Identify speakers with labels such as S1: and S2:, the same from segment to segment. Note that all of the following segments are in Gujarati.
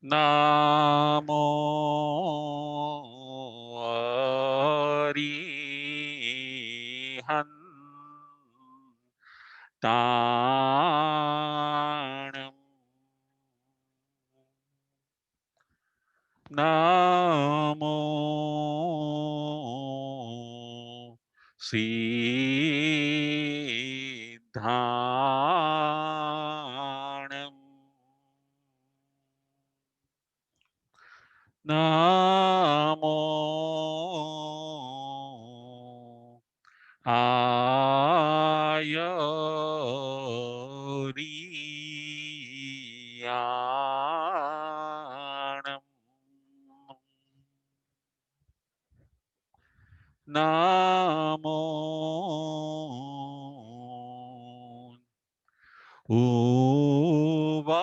S1: નમો અરિહંતાણં નમો સિદ્ધાણં નમો આયરિયાણં નમો ઉવાજાયાણં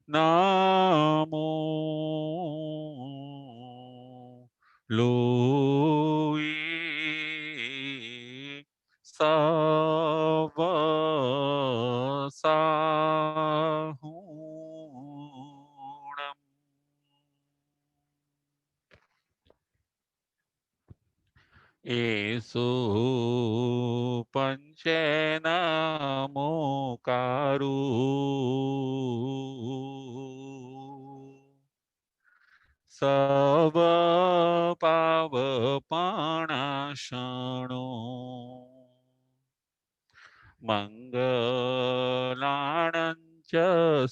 S1: નમો લોય સવસાહુણં એસો પંચેન મોકારું સવ પાવપણાશણો મંગલાણં ચ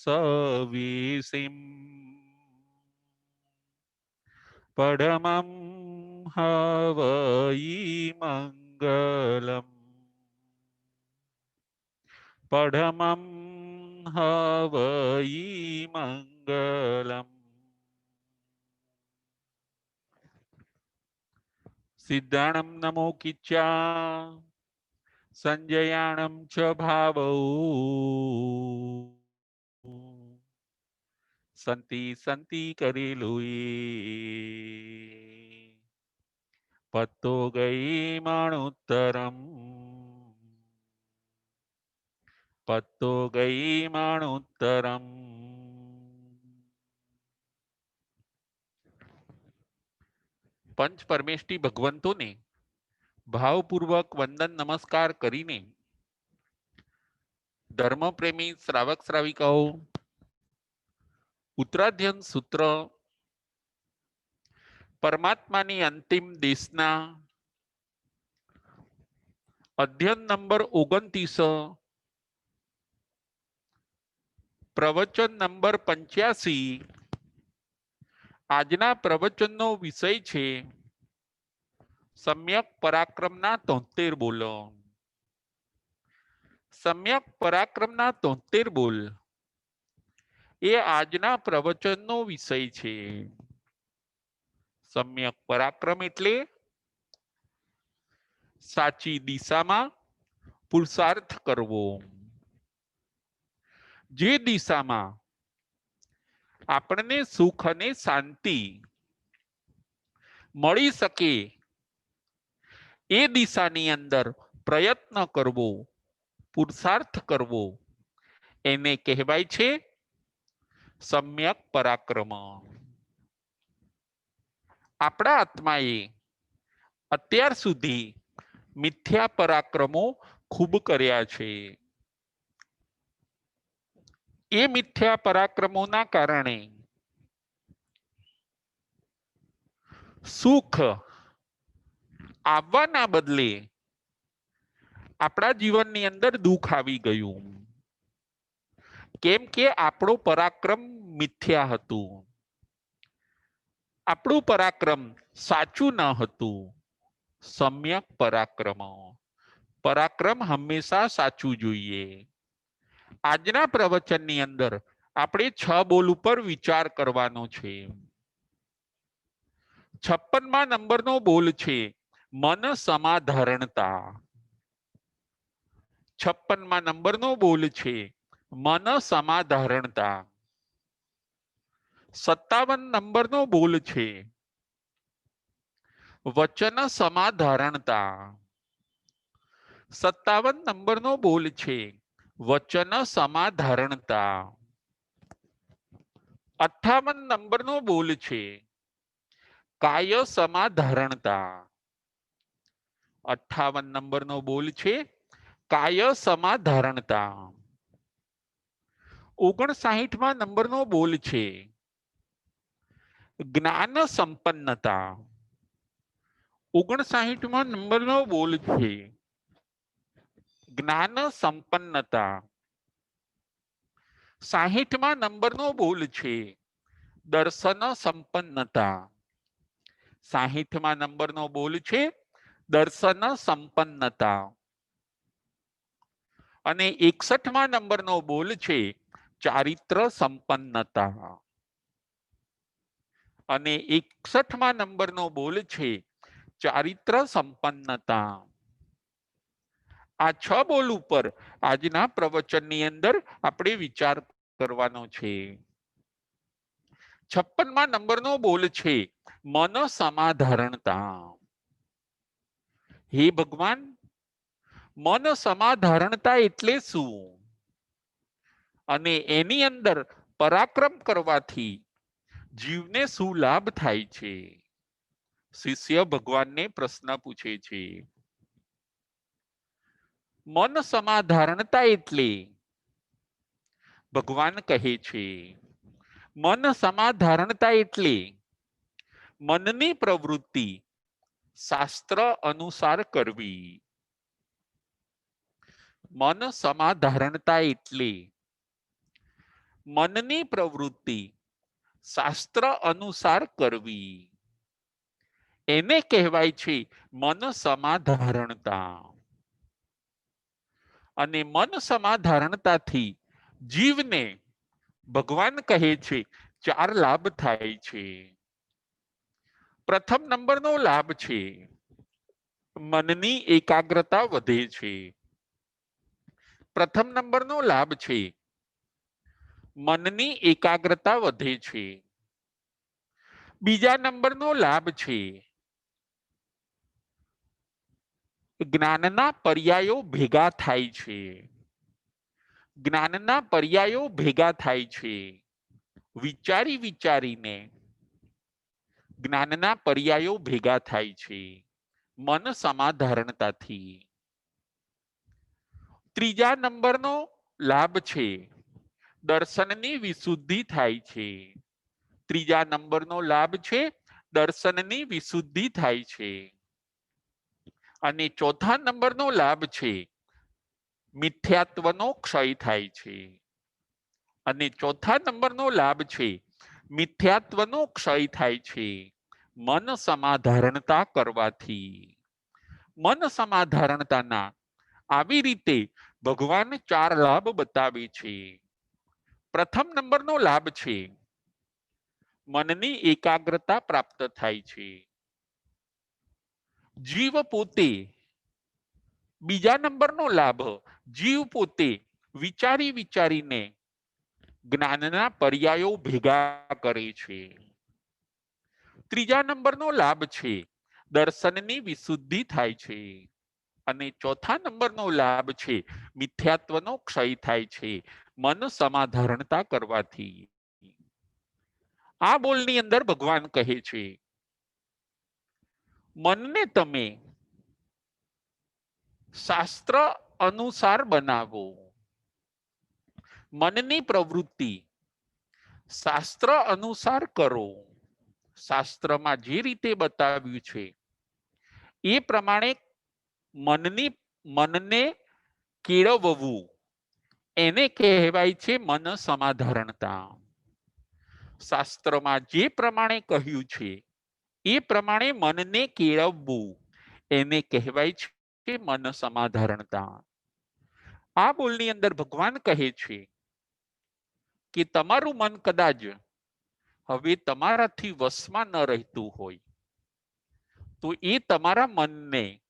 S1: સવિસિં પરમં હવઈ મંગલમ પરમં હવઈ મંગલમ સિદ્ધાણં નમો કિચ્ચા સંજયાણં ચ ભાવૌ સંતિ સંતિ કરેલુઈ પત્તો ગઈ માણુત્તરમ પત્તો ગઈ માણુત્તરમ પંચ પરમેષ્ઠી ભગવંતોને ભાવપૂર્વક વંદન નમસ્કાર કરીને ધર્મપ્રેમી શ્રાવક શ્રાવિકાઓ ઉત્તરાધ્યન સૂત્ર પરમાત્માની અંતિમ દેશના અધ્યયન નંબર 29 પ્રવચન નંબર 85 આજના પ્રવચનનો વિષય છે સમ્યક પરાક્રમના 73 બોલો. સમ્યક પરાક્રમના 73 બોલ એ આજના પ્રવચનનો વિષય છે. સમ્યક પરાક્રમ એટલે સાચી દિશામાં પુરુષાર્થ કરવો. જે દિશામાં આપણને સુખ અને શાંતિ મળી શકે એ દિશાની અંદર પ્રયત્ન કરવો, પુરુષાર્થ કરવો, એને કહેવાય છે સમ્યક પરાક્રમ. આપણા આત્માએ અત્યાર સુધી મિથ્યા પરાક્રમો ખૂબ કર્યા છે. એ મિથ્યા પરાક્રમોના કારણે સુખ આવવાના બદલે આપણા જીવનની અંદર દુઃખ આવી ગયું. કેમ કે આપણું પરાક્રમ મિથ્યા હતું, આપણું પરાક્રમ સાચું ન હતું. સમ્યક પરાક્રમ, પરાક્રમ હંમેશા સાચું જોઈએ. આજના પ્રવચનની અંદર આપણે 6 બોલ ઉપર વિચાર કરવાનો છે. 56મા નંબરનો બોલ છે મન સમાધારણતા. 56મા નંબરનો બોલ છે મન સમાધારણતા. 57 નંબરનો બોલ છે વચન સમાધારણતા 57 નંબરનો બોલ છે વચન સમાધારણતા 58 નંબરનો બોલ છે કાય સમાધારણતા 58 નંબરનો બોલ છે કાય સમાધારણતા 59મા નંબરનો બોલ છે જ્ઞાન સંપન્નતા 59મા નંબરનો બોલ છે જ્ઞાન સંપન્નતા 60મા નંબરનો બોલ છે દર્શન સંપન્નતા 60મા નંબરનો બોલ છે દર્શન સંપન્નતા અને 61મા નંબરનો બોલ છે ચારિત્ર સંપન્નતા અને 61મા નંબરનો બોલ છે ચારિત્ર સંપન્નતા આ 6 બોલ ઉપર આજના પ્રવચનની અંદર આપણે વિચાર કરવાનો છે 56મા નંબરનો બોલ છે મન સમાધારણતા હે ભગવાન મન સમાધારણતા એટલે શું અને એની અંદર પરાક્રમ કરવાથી જીવને શું લાભ થાય છે શિષ્ય ભગવાનને પ્રશ્ન પૂછે છે મન સમાધારણતા એટલે ભગવાન કહે છે મન સમાધારણતા એટલે મનની પ્રવૃત્તિ શાસ્ત્ર અનુસાર કરવી મન સમાધારણતા એટલે મનની પ્રવૃત્તિ શાસ્ત્ર અનુસાર કરવી એને કહેવાય છે મન સમાધારણતા અને મન સમાધારણતાથી જીવને ભગવાન કહે છે 4 લાભ થાય છે પ્રથમ નંબરનો લાભ છે મનની એકાગ્રતા વધે છે પ્રથમ નંબરનો લાભ છે મનની એકાગ્રતા વધે છે બીજા નંબરનો લાભ છે જ્ઞાનના પર્યાયો ભેગા થાય છે જ્ઞાનના પર્યાયો ભેગા થાય છે વિચારી વિચારીને જ્ઞાનના પર્યાયો ભેગા થાય છે મન સમાધારણતાથી ત્રીજા નંબરનો લાભ છે દર્શનની વિશુદ્ધિ થાય છે ત્રીજા નંબરનો લાભ છે દર્શનની વિશુદ્ધિ થાય છે અને ચોથા નંબરનો લાભ છે મિથ્યાત્વનો ક્ષય થાય છે અને ચોથા નંબરનો લાભ છે મિથ્યાત્વનો ક્ષય થાય છે મન સમાધારણતા કરવાથી મન સમાધારણતાના આવી રીતે ભગવાન 4 લાભ બતાવે છે પ્રથમ નંબરનો લાભ છે મનની એકાગ્રતા પ્રાપ્ત થાય છે જીવ પોતે બીજા નંબરનો લાભ જીવ પોતે વિચારી વિચારીને જ્ઞાનના પર્યાયો ભેગા કરે છે ત્રીજા નંબરનો લાભ છે દર્શનની વિશુદ્ધિ થાય છે અને ચોથા નંબરનો લાભ છે મિથ્યાત્વનો ક્ષય થાય છે મન સમાધારણતા કરવાથી આ બોલની અંદર ભગવાન કહે છે મનને તમે શાસ્ત્ર અનુસાર બનાવો મનની પ્રવૃત્તિ શાસ્ત્ર અનુસાર કરો શાસ્ત્રમાં જે રીતે બતાવ્યું છે એ પ્રમાણે મનને કેળવવું એને કહેવાય છે મન સમાધારણતા શાસ્ત્રમાં જે પ્રમાણે કહ્યું છે એ પ્રમાણે મનને કેળવવું એને કહેવાય છે મન સમાધારણતા આ બોલની અંદર ભગવાન કહે છે કે તમારું મન કદાચ હવે તમારાથી વશમાં ન રહેતું હોય તો એ તમારા મનને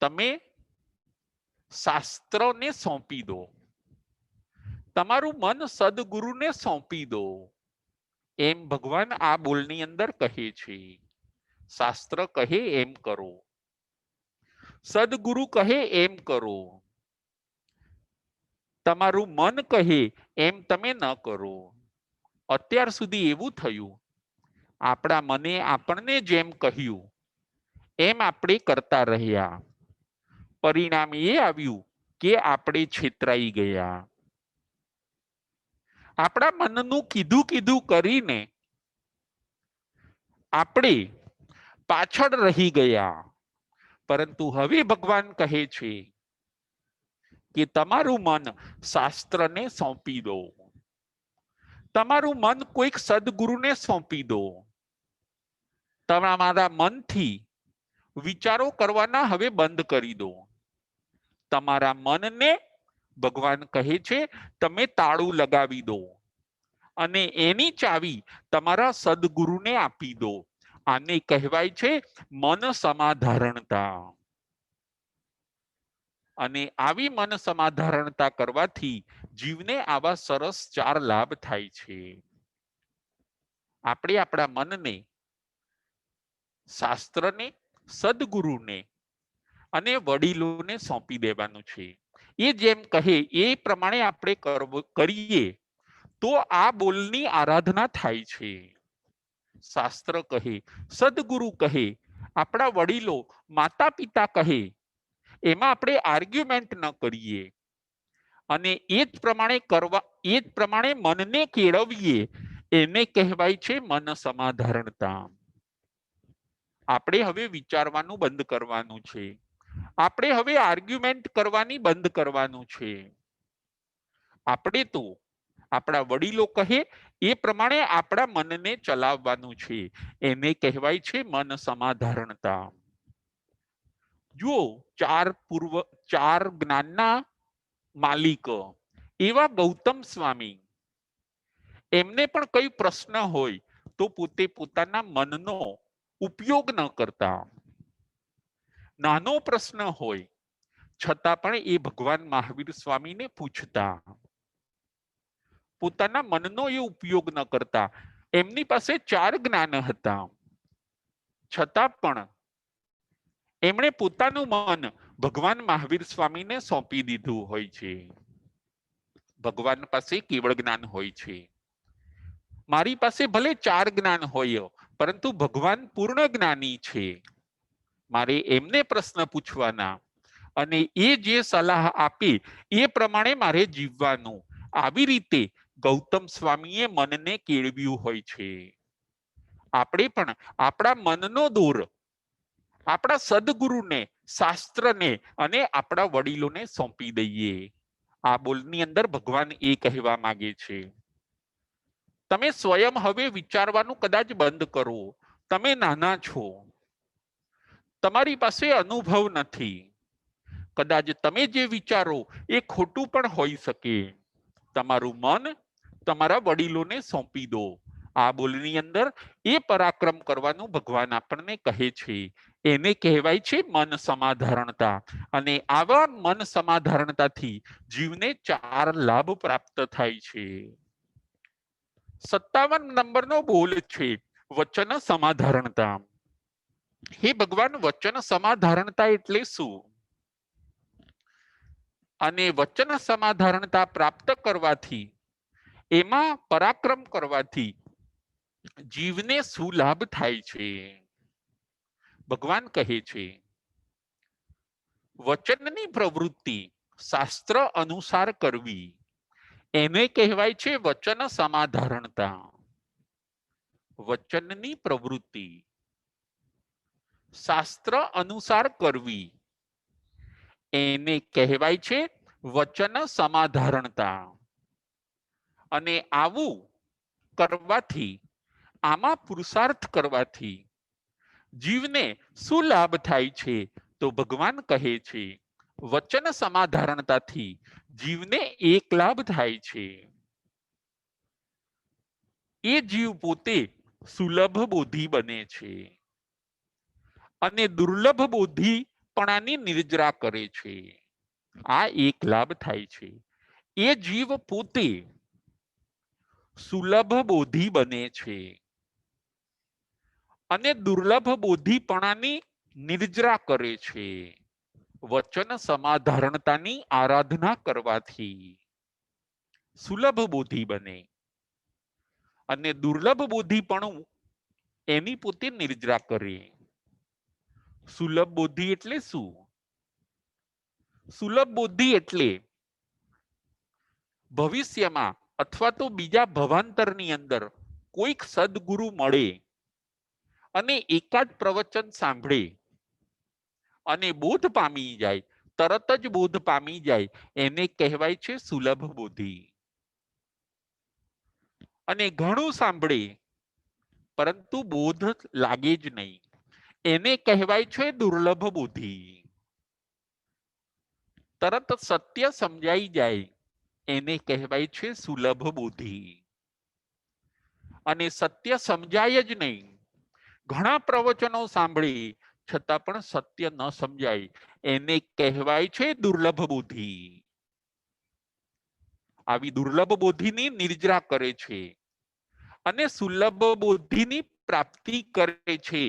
S1: તમે શાસ્ત્રોને સોંપી દો તમારું મન સદગુરુને સોંપી દો એમ ભગવાન આ બોલની અંદર કહે છે શાસ્ત્ર કહે એમ કરો, સદગુરુ કહે એમ કરો, તમારું મન કહે એમ તમે ન કરો. અત્યાર સુધી એવું થયું, આપણા મને આપણને જેમ કહ્યું એમ આપણે કરતા રહ્યા. પરિણામ એ આવ્યું કે આપણે છેતરાઈ ગયા. આપણા મનનું કીધું કીધું કરીને આપણે પાછળ રહી ગયા. પરંતુ હવે ભગવાન કહે છે કે તમારું મન શાસ્ત્રને સોંપી દો, તમારું મન કોઈક સદગુરુને સોંપી દો. તમારા મનથી વિચારો કરવાના હવે બંધ કરી દો. તમારા મનને ભગવાન કહે છે તમે તાળું લગાવી દો અને એની ચાવી તમારા સદગુરુને આપી દો. આને કહેવાય છે મન સમાધારણતા. અને આવી મન સમાધારણતા કરવાથી જીવને આવા સરસ 4 લાભ થાય છે. આપણે આપણા મનને શાસ્ત્રને, સદગુરુને અને વડીલોને સોંપી દેવાનું છે. એ જેમ કહે એ પ્રમાણે આપણે કરીએ તો આ બોલની આરાધના થાય છે. શાસ્ત્ર કહે, સદગુરુ કહે, આપણા વડીલો, માતા પિતા કહે, એમાં આપણે આર્ગ્યુમેન્ટ ન કરીએ અને એ જ પ્રમાણે કરવા, એ જ પ્રમાણે મનને કેળવીએ. એને કહેવાય છે મન સમાધારણતા. આપણે હવે વિચારવાનું બંધ કરવાનું છે. આપણે હવે આર્ગ્યુમેન્ટ કરવાની બંધ કરવાનું છે. આપણે તો આપણા વડીલો કહે એ પ્રમાણે આપણા મનને ચલાવવાનું છે. એને કહેવાય છે મન સમાધારણતા. જુઓ, ચાર જ્ઞાનના માલિક એવા ગૌતમ સ્વામી, એમને પણ કઈ પ્રશ્ન હોય તો પોતે પોતાના મનનો ઉપયોગ ન કરતા. નાનો પ્રશ્ન હોય છતાં પણ એ ભગવાન મહાવીર સ્વામીને પૂછતા. પોતાના મનનો એ ઉપયોગ ન કરતા. એમની પાસે 4 જ્ઞાન હતા, છતાં પણ એમણે પોતાનું મન ભગવાન મહાવીર સ્વામીને સોંપી દીધું હોય છે. ભગવાન પાસે કેવળ જ્ઞાન હોય છે. મારી પાસે ભલે 4 જ્ઞાન હોય, પરંતુ ભગવાન પૂર્ણ જ્ઞાની છે. મારે એમને પ્રશ્ન પૂછવાના અને એ જે સલાહ આપે એ પ્રમાણે મારે જીવવાનું. આવી રીતે ગૌતમ સ્વામીએ મનને કેળવ્યું હોય છે. આપણે પણ આપણા મનનો દોર આપણા સદગુરુને, શાસ્ત્રને અને આપણા વડીલોને સોંપી દઈએ. આ બોલની અંદર ભગવાન એ કહેવા માંગે છે. તમે સ્વયં હવે વિચારવાનું કદાચ બંધ કરો. તમે નાના છો, તમારી પાસે અનુભવ નથી. કદાચ તમે જે વિચારો એ ખોટું પણ હોઈ શકે. તમારું મન તમારા વડીલોને સોંપી દો. આ બોલની અંદર એ પરાક્રમ કરવાનું ભગવાન આપણને કહે છે. એને કહેવાય છે મન સમાધારણતા. અને આવા મન સમાધારણતાથી જીવને 4 લાભ પ્રાપ્ત થાય છે. 57 નંબરનો બોલ છે વચન સમાધારણતા. હે ભગવાન, વચન સમાધારણતા એટલે શું? અને વચન સમાધારણતા પ્રાપ્ત કરવાથી, એમાં પરાક્રમ કરવાથી જીવને શું લાભ થાય છે? ભગવાન કહે છે વચનની પ્રવૃત્તિ શાસ્ત્ર અનુસાર કરવી એને કહેવાય છે વચન સમાધારણતા. વચનની પ્રવૃત્તિ શાસ્ત્ર અનુસાર કરવી એને કહેવાય છે વચન સમાધારણતા. અને આવું કરવાથી, આમાં પુરુષાર્થ કરવાથી જીવને શું લાભ થાય છે? તો ભગવાન કહે છે વચન સમાધારણતાથી જીવને 1 લાભ થાય છે. એ જીવ પોતે સુલભ બોધી બને છે અને દુર્લભ બોધીપણાની નિર્જરા કરે છે. આ 1 લાભ થાય છે. એ જીવ પોતે સુલભ બોધી બને છે અને દુર્લભ બોધિપણાની નિર્જરા કરે છે. વચન સમાધારણતાની આરાધના કરવાથી સુલભ બોધિ બને અને દુર્લભ બોધિપણું એની પોતે નિર્જરા કરે. સુલભ બોધિ એટલે શું? સુલભ બુદ્ધિ એટલે ભવિષ્યમાં અથવા તો બીજા ભવાંતરની અંદર કોઈક સદગુરુ મળે અને એકાદ પ્રવચન સાંભળે અને બોધ પામી જાય, તરત જ બોધ પામી જાય, એને કહેવાય છે સુલભ બુદ્ધિ. અને ઘણું સાંભળે પરંતુ બોધ લાગે જ નહીં, એને કહેવાય છે દુર્લભ બુદ્ધિ. તરત સત્ય સમજાઈ જાય એને કહેવાય છે સુલભ બુદ્ધિ. અને સત્ય સમજાય જ નહીં, ઘણા પ્રવચનો સાંભળી છતાં પણ સત્ય ન સમજાય, એને કહેવાય છે દુર્લભ બુદ્ધિ. આવી દુર્લભ બુદ્ધિની નિર્જરા કરે છે અને સુલભ બુદ્ધિની પ્રાપ્તિ કરે છે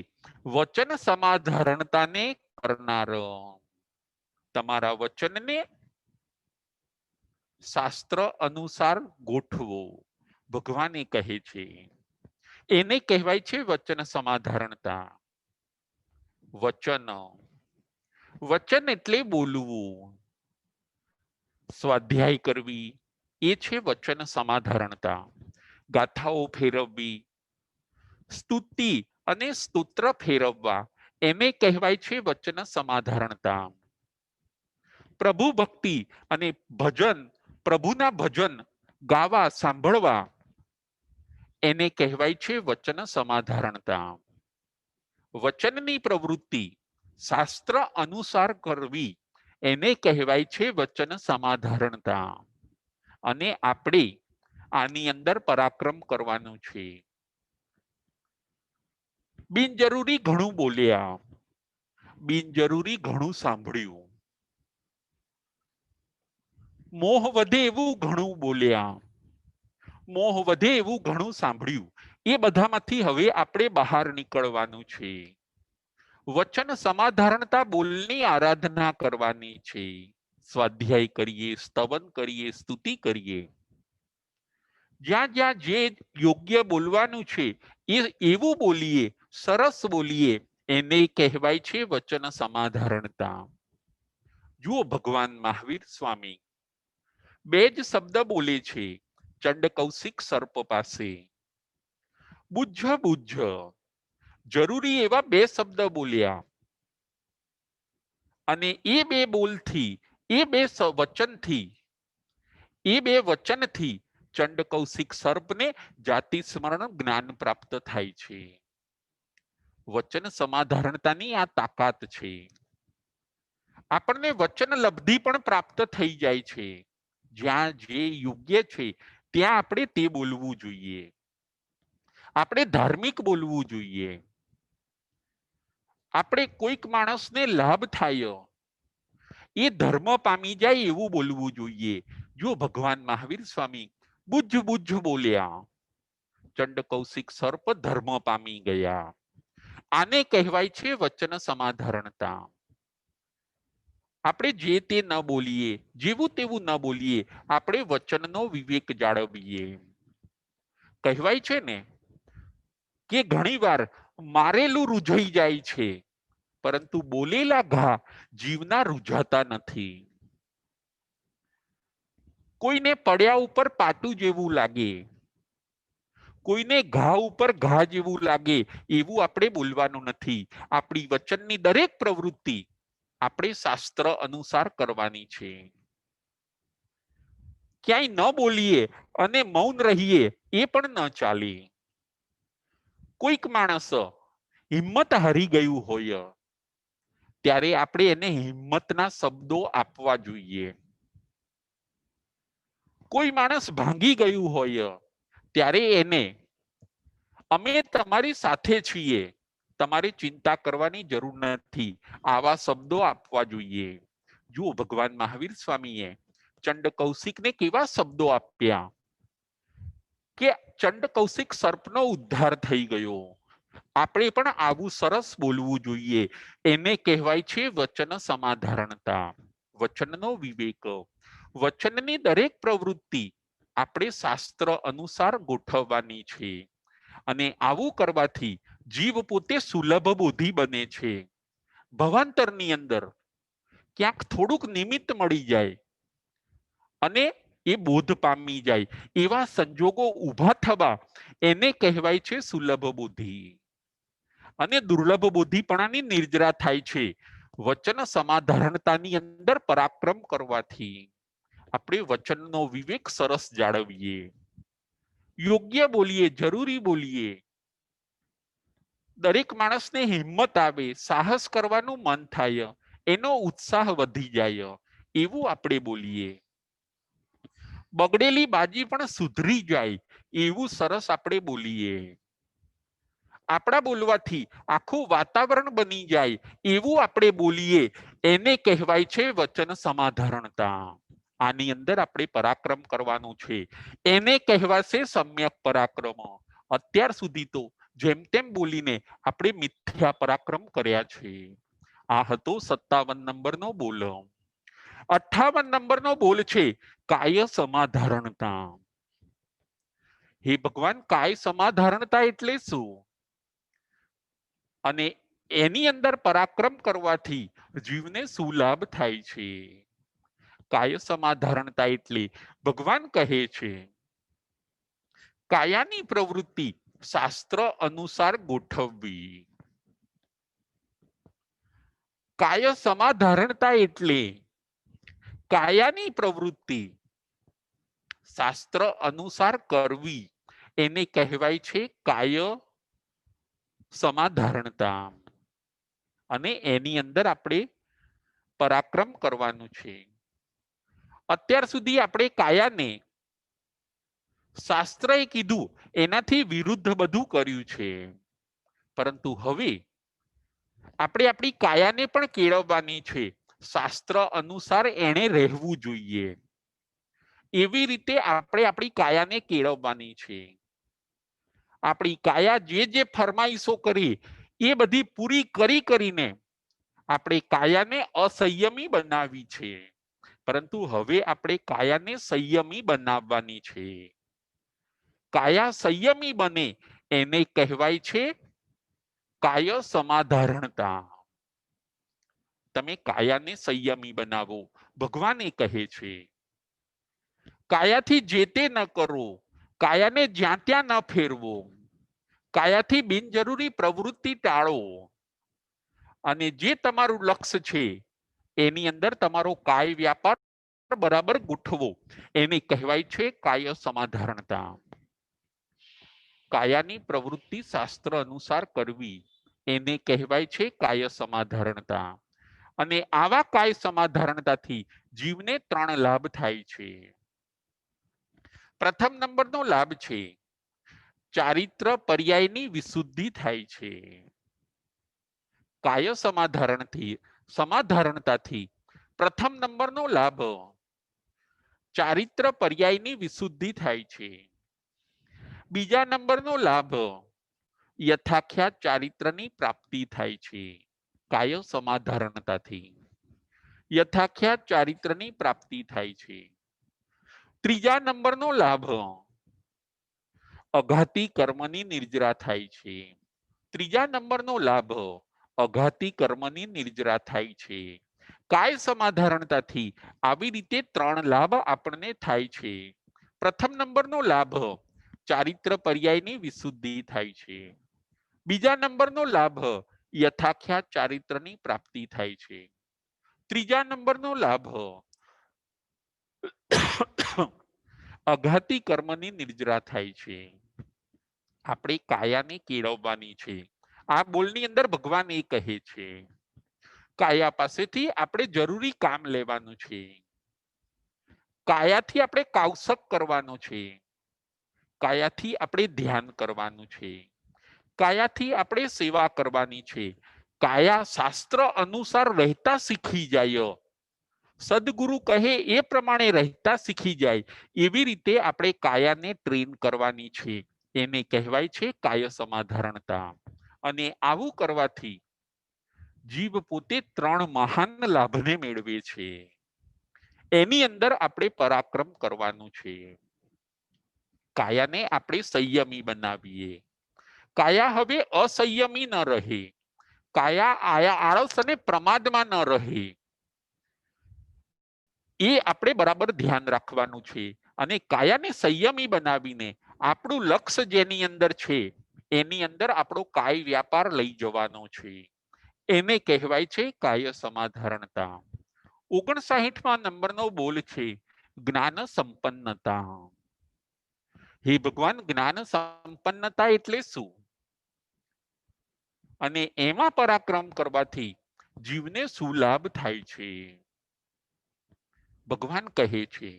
S1: વચન સમાધારણતાને કરનાર. તમારા વચનને શાસ્ત્ર અનુસાર ગોઠવો, ભગવાન કહે છે. એને કહેવાય છે વચન સમાધારણતા. વચન, વચન એટલે બોલવું, સ્વાધ્યાય કરવી, એ છે વચન સમાધારણતા. ગાથાઓ ફેરવવી, સ્તુતિ અને સ્તોત્ર ફેરવવા, એને કહેવાય છે વચન સમાધારણતા. પ્રભુ ભક્તિ અને ભજન, પ્રભુના ભજન ગાવા સાંભળવા, એને કહેવાય છે વચન સમાધારણતા. વચનની પ્રવૃત્તિ શાસ્ત્ર અનુસાર કરવી, એને કહેવાય છે વચન સમાધારણતા. અને આપણે આની અંદર પરાક્રમ કરવાનું છે. બિનજરૂરી ઘણું બોલ્યા, બિનજરૂરી ઘણું સાંભળ્યું, મોહ વધે એવું ઘણું બોલ્યા, મોહ વધે એવું ઘણું સાંભળ્યું, એ બધામાંથી હવે આપણે બહાર નીકળવાનું છે. વચન સમાધારણતા બોલની આરાધના કરવાની છે. સ્વાધ્યાય કરીએ, સ્તવન કરીએ, સ્તુતિ કરીએ, જ્યાં જ્યાં જે યોગ્ય બોલવાનું છે એ એવું બોલીએ, સરસ બોલીએ, એને કહેવાય છે વચન સમાધારણતા. જુઓ ભગવાન મહાવીર સ્વામી બે જ શબ્દ બોલે છે ચંડ કૌશિક સર્પ પાસે. બુજ્જ બુજ્જ, જરૂરી એવા બે શબ્દ બોલ્યા અને એ બે બોલથી, એ બે વચનથી, એ બે વચનથી ચંડ કૌશિક સર્પને જાતિ સ્મરણ જ્ઞાન પ્રાપ્ત થાય છે. વચન સમાધારણતાની આ તાકાત છે. આપણને વચન લબ્ધિ પણ પ્રાપ્ત થઈ જાય છે. જ્યાં જે યોગ્ય છે ત્યાં આપણે તે બોલવું જોઈએ. આપણે ધાર્મિક બોલવું જોઈએ. આપણે કોઈક માણસને લાભ થાય, એ ધર્મ પામી જાય એવું બોલવું જોઈએ. જો ભગવાન મહાવીર સ્વામી બુજ્જ બુજ્જ બોલ્યા, ચંડ કૌશિક સર્પ ધર્મ પામી ગયા. આને કહેવાય છે વચન સમાધારણતા. આપણે જે તે ન બોલીએ, જેવું તેવું ન બોલીએ, આપણે વચનનો વિવેક જાળવીએ. કહેવાય છે ને કે ઘણીવાર મારેલું રૂઝાઈ જાય છે, પરંતુ બોલેલા ઘા જીવના રૂઝાતા નથી. કોઈને પડ્યા ઉપર પાટું જેવું લાગે, કોઈને ઘા ઉપર ઘા જેવું લાગે, એવું આપણે બોલવાનું નથી. આપણી વચનની દરેક પ્રવૃત્તિ આપણે શાસ્ત્ર અનુસાર કરવાની છે. ક્યાંય ન બોલીએ અને મૌન રહીએ એ પણ ન ચાલે. કોઈક માણસ હિંમત હારી ગયું હોય ત્યારે આપણે એને હિંમતના શબ્દો આપવા જોઈએ. કોઈ માણસ ભાંગી ગયું હોય ત્યારે એને અમે તમારી સાથે છીએ, તમારે ચિંતા કરવાની જરૂર નથી, આવા શબ્દો આપવા જોઈએ. જુઓ ભગવાન મહાવીર સ્વામીએ ચંડ કૌશિકને કેવા શબ્દો આપ્યા કે ચંડ કૌશિક સર્પનો ઉદ્ધાર થઈ ગયો. આપણે પણ આવું સરસ બોલવું જોઈએ. એને કહેવાય છે વચન સમાધારણતા, વચનનો વિવેક. વચનની દરેક પ્રવૃત્તિ આપણે શાસ્ત્ર અનુસાર ગોઠવવાની છે અને આવું કરવાથી જીવ પોતે સુલભ બોધી બને છે. ભવાંતરની અંદર ક્યાંક થોડુંક નિમિત્ત મળી જાય અને એ બોધ પામી જાય, એવા સંજોગો ઊભા થવા એને કહેવાય છે સુલભ બુદ્ધિ. અને દુર્લભ બુદ્ધિપણાની નિર્જરા થાય છે વચન સમાધારણતાની અંદર પરાક્રમ કરવાથી. આપણે વચનનો વિવેક સરસ જાળવીએ, યોગ્ય બોલીએ, જરૂરી બોલીએ. દરેક માણસને હિંમત આવે, સાહસ કરવાનું મન થાય, એનો ઉત્સાહ વધી જાય એવું આપણે બોલીએ. બગડેલી બાજી પણ સુધરી જાય એવું સરસ આપણે બોલીએ. આપણા બોલવાથી આખું વાતાવરણ બની જાય એવું આપણે બોલીએ, એને કહેવાય છે વચન સમાધારણતા. આની અંદર આપણે પરાક્રમ કરવાનું છે, એને કહેવાશે સમ્યક પરાક્રમ. અત્યાર સુધી તો જેમ તેમ બોલીને આપણે મિથ્યા પરાક્રમ કર્યા છે. આ હતો 57 નંબરનો બોલ. 58 નંબરનો બોલ છે કાય સમાધારણતા. હે ભગવાન, કાય સમાધારણતા એટલે શું? અને એની અંદર પરાક્રમ કરવાથી જીવને શું લાભ થાય છે? કાય સમાધારણતા એટલે ભગવાન કહે છે કાયાની પ્રવૃત્તિ શાસ્ત્ર અનુસાર ગોઠવવી. કાય સમાધારણતા એટલે કાયાની પ્રવૃત્તિ શાસ્ત્ર અનુસાર કરવી, એને કહેવાય છે કાય સમાધારણતા. અને એની અંદર આપણે પરાક્રમ કરવાનું છે. અત્યાર સુધી આપણે કાયાને શાસ્ત્રએ કીધું એનાથી વિરુદ્ધ બધું કર્યું છે, પરંતુ હવે આપણે આપણી કાયાને પણ કેળવવાની છે. શાસ્ત્ર અનુસાર એને રહેવું જોઈએ, એવી રીતે આપણે આપણી કાયાને કેળવવાની છે. આપણી કાયા જે ફરમાઈશો કરી એ બધી પૂરી કરીને આપણે કાયાને અસંયમી બનાવી છે, પરંતુ હવે આપણે કાયાને સંયમી બનાવવાની છે. કાયા સંયમી બને એને કહેવાય છે કાય સમાધારણતા. તમે કાયાને સંયમી બનાવો, ભગવાન એ કહે છે. કાયાથી જે તે ન કરો, કાયાને જ્યાં ત્યાં ન ફેરવો, કાયાથી બિનજરૂરી પ્રવૃત્તિ ટાળો, અને જે તમારું લક્ષ્ય છે એની અંદર તમારો કાય વ્યાપાર બરાબર ગોઠવો, એને કહેવાય છે કાય સમાધારણતા. કાયાની પ્રવૃત્તિ શાસ્ત્ર અનુસાર કરવી, એને કહેવાય છે કાય સમાધારણતા. અને આવા કાય સમાધારણતાથી જીવને 3 લાભ થાય છે. પ્રથમ નંબરનો લાભ છે ચારિત્ર પર્યાયની વિશુદ્ધિ થાય છે. કાય સમાધારણતાથી પ્રથમ નંબરનો લાભ ચારિત્ર પર્યાયની વિશુદ્ધિ થાય છે. બીજા નંબરનો લાભ યથાખ્યાત ચારિત્રની પ્રાપ્તિ થાય છે. કાય સમાધારણતાથી યથાખ્યાત ચારિત્રની પ્રાપ્તિ થાય છે. ત્રીજા નંબરનો લાભ અઘાતી કર્મની નિર્જરા થાય છે. ત્રીજા નંબરનો લાભ અઘાતી કર્મની નિર્જરા થાય છે. કાય સમાધારણતાથી આવી રીતે 3 લાભ આપણને થાય છે. પ્રથમ નંબરનો લાભ ચારિત્ર પર્યાયની વિશુદ્ધિ થાય છે. બીજા નંબરનો લાભ યથાખ્યાત ચારિત્રની પ્રાપ્તિ થાય છે. ત્રીજા નંબરનો લાભ અઘાતી કર્મની નિર્જરા થાય છે. આપણે કાયાને કેળવવાની છે. આ બોલની અંદર ભગવાન એ કહે છે કાયા પાસેથી આપણે જરૂરી કામ લેવાનું છે. કાયાથી આપણે કૌશક કરવાનું છે. કાયાથી આપણે ધ્યાન કરવાનું છે. કાયાથી આપણે સેવા કરવાની છે. કાયા શાસ્ત્ર અનુસાર રહેતા શીખી જાય, સદગુરુ કહે એ પ્રમાણે રહેતા શીખી જાય, એવી રીતે આપણે કાયાને ટ્રેન કરવાની છે. એને કહેવાય છે કાય સમાધારણતા. અને આવું કરવાથી જીવ પોતે 3 મહાન લાભને મેળવે છે. એની અંદર આપણે પરાક્રમ કરવાનું છે. કાયાને આપણે સંયમી બનાવીએ. કાયા હવે અસંયમી ન રહે. કાયા આળસ અને પ્રમાદમાં ન રહે. એ આપણે બરાબર ધ્યાન રાખવાનું છે. અને કાયાને સંયમી બનાવીને આપણું લક્ષ્ય જેની અંદર છે એની અંદર આપણો કાય વ્યાપાર લઈ જવાનો છે. એને કહેવાય છે કાય સમાધારણતા. 59મા નંબરનો બોલ છે જ્ઞાન સંપન્નતા. હે ભગવાન, જ્ઞાન સંપન્નતા એટલે શું? અને એમાં પરાક્રમ કરવાથી જીવને શું લાભ થાય છે? ભગવાન કહે છે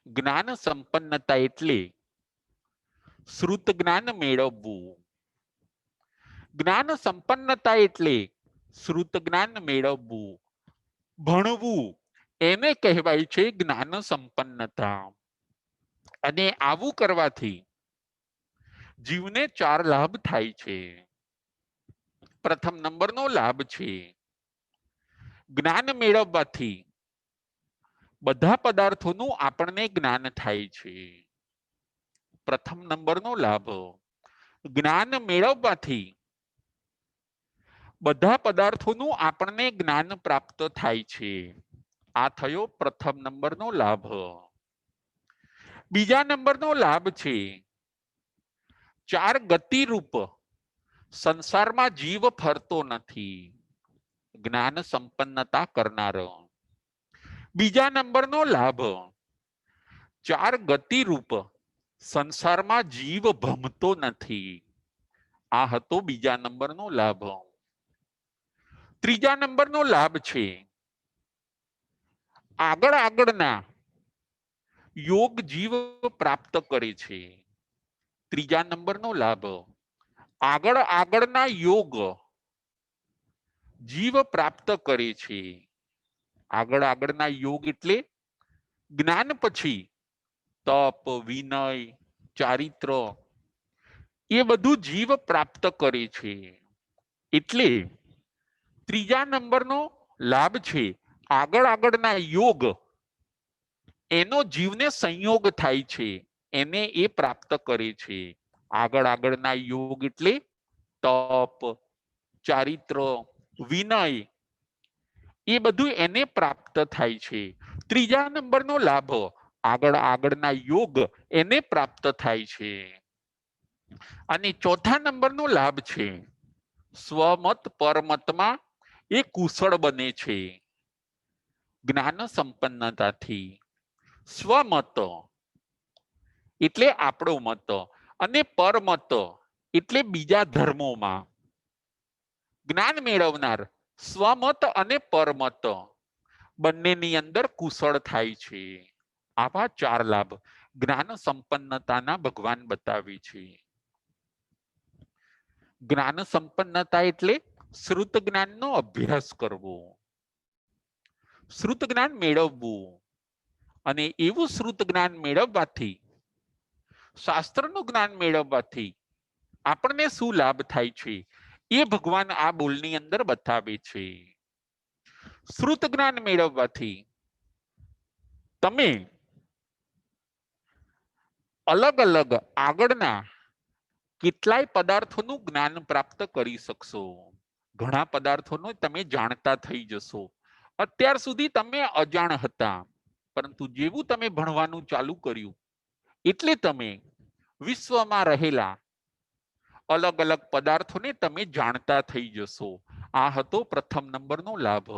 S1: જ્ઞાન સંપન્નતા એટલે શ્રુત જ્ઞાન મેળવવું. જ્ઞાન સંપન્નતા એટલે શ્રુત જ્ઞાન મેળવવું, ભણવું, એને કહેવાય છે જ્ઞાન સંપન્નતા. અને આવું કરવાથી જીવને 4 લાભ થાય છે. પ્રથમ નંબરનો લાભ છે જ્ઞાન મેળવવાથી બધા પદાર્થોનું આપણને જ્ઞાન થાય છે. પ્રથમ નંબરનો લાભ, જ્ઞાન મેળવવાથી બધા પદાર્થોનું આપણને જ્ઞાન પ્રાપ્ત થાય છે. આ થયો પ્રથમ નંબરનો લાભ. બીજા નંબરનો લાભ છે 4 ગતિરૂપ સંસારમાં જીવ ફરતો નથી. જ્ઞાન સંપન્નતા કરનારો. બીજા નંબરનો લાભ 4 ગતિરૂપ સંસારમાં જીવ ભમતો નથી. આ હતો બીજા નંબરનો લાભ. ત્રીજા નંબરનો લાભ છે આગળના યોગ જીવ પ્રાપ્ત કરે છે. ત્રીજા નંબરનો લાભ આગળના યોગ જીવ પ્રાપ્ત કરે છે. આગળના યોગ એટલે જ્ઞાન પછી તપ, વિનય, ચારિત્ર, એ બધું જીવ પ્રાપ્ત કરે છે. એટલે ત્રીજા નંબરનો લાભ છે આગળના યોગ, એનો જીવને સંયોગ થાય છે, એને એ પ્રાપ્ત કરે છે. આગળના યોગ એટલે તપ, ચારિત્ર, વિનય, એ બધું એને પ્રાપ્ત થાય છે. ત્રીજા નંબરનો લાભ આગળના યોગ એને પ્રાપ્ત થાય છે. અને ચોથા નંબરનો લાભ છે સ્વમત પરમતમાં એ કુશળ બને છે. જ્ઞાન સંપન્નતાથી સ્વમત એટલે આપણો મત, અને પરમત એટલે બીજા ધર્મોમાં જ્ઞાન મેળવનાર સ્વમત અને પરમત બંનેની અંદર કુશળ થાય છે. આવા 4 લાભ જ્ઞાન સંપન્નતાના ભગવાન બતાવે છે. જ્ઞાન સંપન્નતા એટલે શ્રુત જ્ઞાનનો અભ્યાસ કરવો, શ્રુત જ્ઞાન મેળવવું. અને એવું શ્રુત જ્ઞાન મેળવવાથી, શાસ્ત્રનું જ્ઞાન મેળવવાથી આપણને શું લાભ થાય છે એ ભગવાન આ બોલની અંદર બતાવે છે. શ્રુત જ્ઞાન મેળવવાથી તમે અલગ અલગ આગળના કેટલાય પદાર્થોનું જ્ઞાન પ્રાપ્ત કરી શકશો. ઘણા પદાર્થોનો તમે જાણતા થઈ જશો. અત્યાર સુધી તમે અજાણ હતા, પરંતુ જેવું તમે ભણવાનું ચાલુ કર્યું એટલે તમે વિશ્વમાં રહેલા અલગ અલગ પદાર્થોને તમે જાણતા થઈ જશો. આ હતો પ્રથમ નંબરનો લાભ.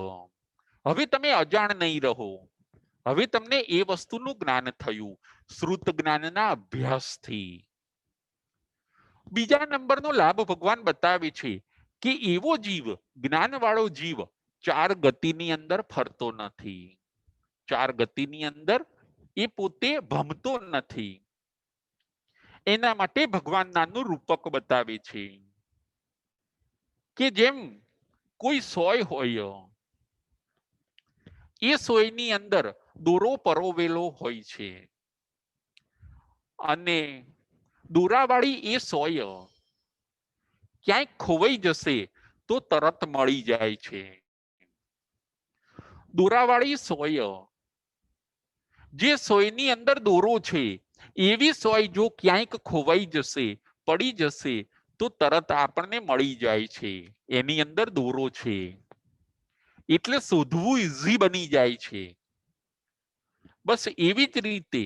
S1: હવે તમે અજાણ નહીં રહો. હવે તમને એ વસ્તુનું જ્ઞાન થયું શ્રુત જ્ઞાનના અભ્યાસથી. બીજા નંબરનો લાભ ભગવાન બતાવે છે કે એવો જીવ, જ્ઞાનવાળો જીવ 4 ગતિની અંદર ફરતો નથી. 4 ગતિની અંદર એ પોતે ભમતો નથી. એના માટે ભગવાન નાનું રૂપક બતાવે છે કે જેમ કોઈ સોય હોય, એ સોયની અંદર દોરો પરોવેલો હોય છે, અને દોરાવાળી એ સોય ક્યાંક ખોવાઈ જશે તો તરત મળી જાય છે. દોરાવાળી સોય, જે સોયની અંદર દોરો છે, એવી સોય જો ક્યાંક ખોવાઈ જશે, પડી જશે તો તરત આપણને મળી જાય છે. એની અંદર દોરો છે એટલે શોધવું ઈઝી બની જાય છે. બસ એવી જ રીતે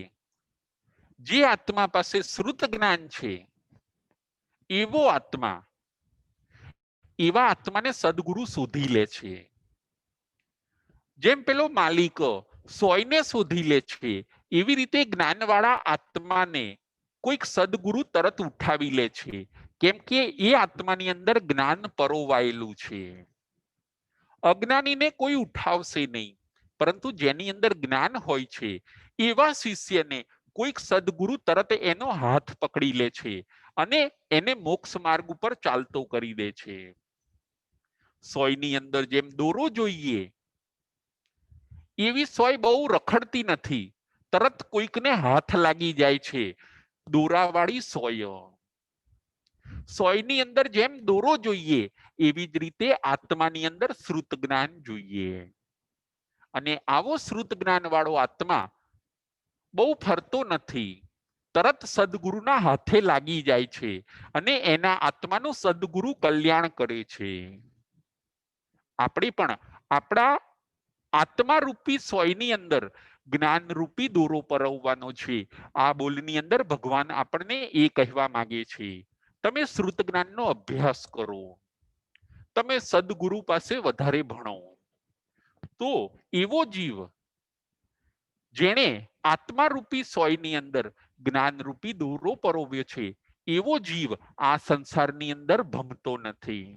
S1: જે આત્મા પાસે શ્રુત જ્ઞાન છે, એવો આત્મા એવા આત્માને સદગુરુ શોધી લે છે. જેમ પેલો માલિક સોયને શોધી લે છે, એવી રીતે જ્ઞાનવાળા આત્માને કોઈક સદગુરુ તરત ઉઠાવી લે છે, કેમ કે એ આત્માની અંદર જ્ઞાન પરોવાયેલું છે. અજ્ઞાનીને કોઈ ઉઠાવશે નહીં, પરંતુ જેની અંદર જ્ઞાન હોય છે એવા શિષ્યને કોઈક સદગુરુ તરત એનો હાથ પકડી લે છે અને એને મોક્ષ માર્ગ ઉપર ચાલતો કરી દે છે. સોયની અંદર જેમ દોરો જોઈએ, એવી સોય બહુ રખડતી નથી, તરત કોઈકને હાથ લાગી જાય છે. દોરાવાળી સોય, સોયની અંદર જેમ દોરો જોઈએ, એવી જ રીતે આત્માની અંદર શ્રુત જ્ઞાન જોઈએ. અને આવો શ્રુત જ્ઞાન વાળો આત્મા બહુ ફરતો નથી, તરત સદગુરુના હાથે લાગી જાય છે અને એના આત્માનું સદગુરુ કલ્યાણ કરે છે. આપણે પણ આપણા આત્મા રૂપી સોયની અંદર જ્ઞાન રૂપી દોરો પરવવાનો છે. આ બોલની અંદર ભગવાન આપણને એ કહેવા માંગે છે, તમે શ્રુત જ્ઞાનનો અભ્યાસ કરો, તમે સદગુરુ પાસે વધારે ભણો. તો એવો જીવ જેણે આત્મા રૂપી સોયની અંદર જ્ઞાન રૂપી દોરો પરોવ્યો છે, એવો જીવ આ સંસારની અંદર ભમતો નથી.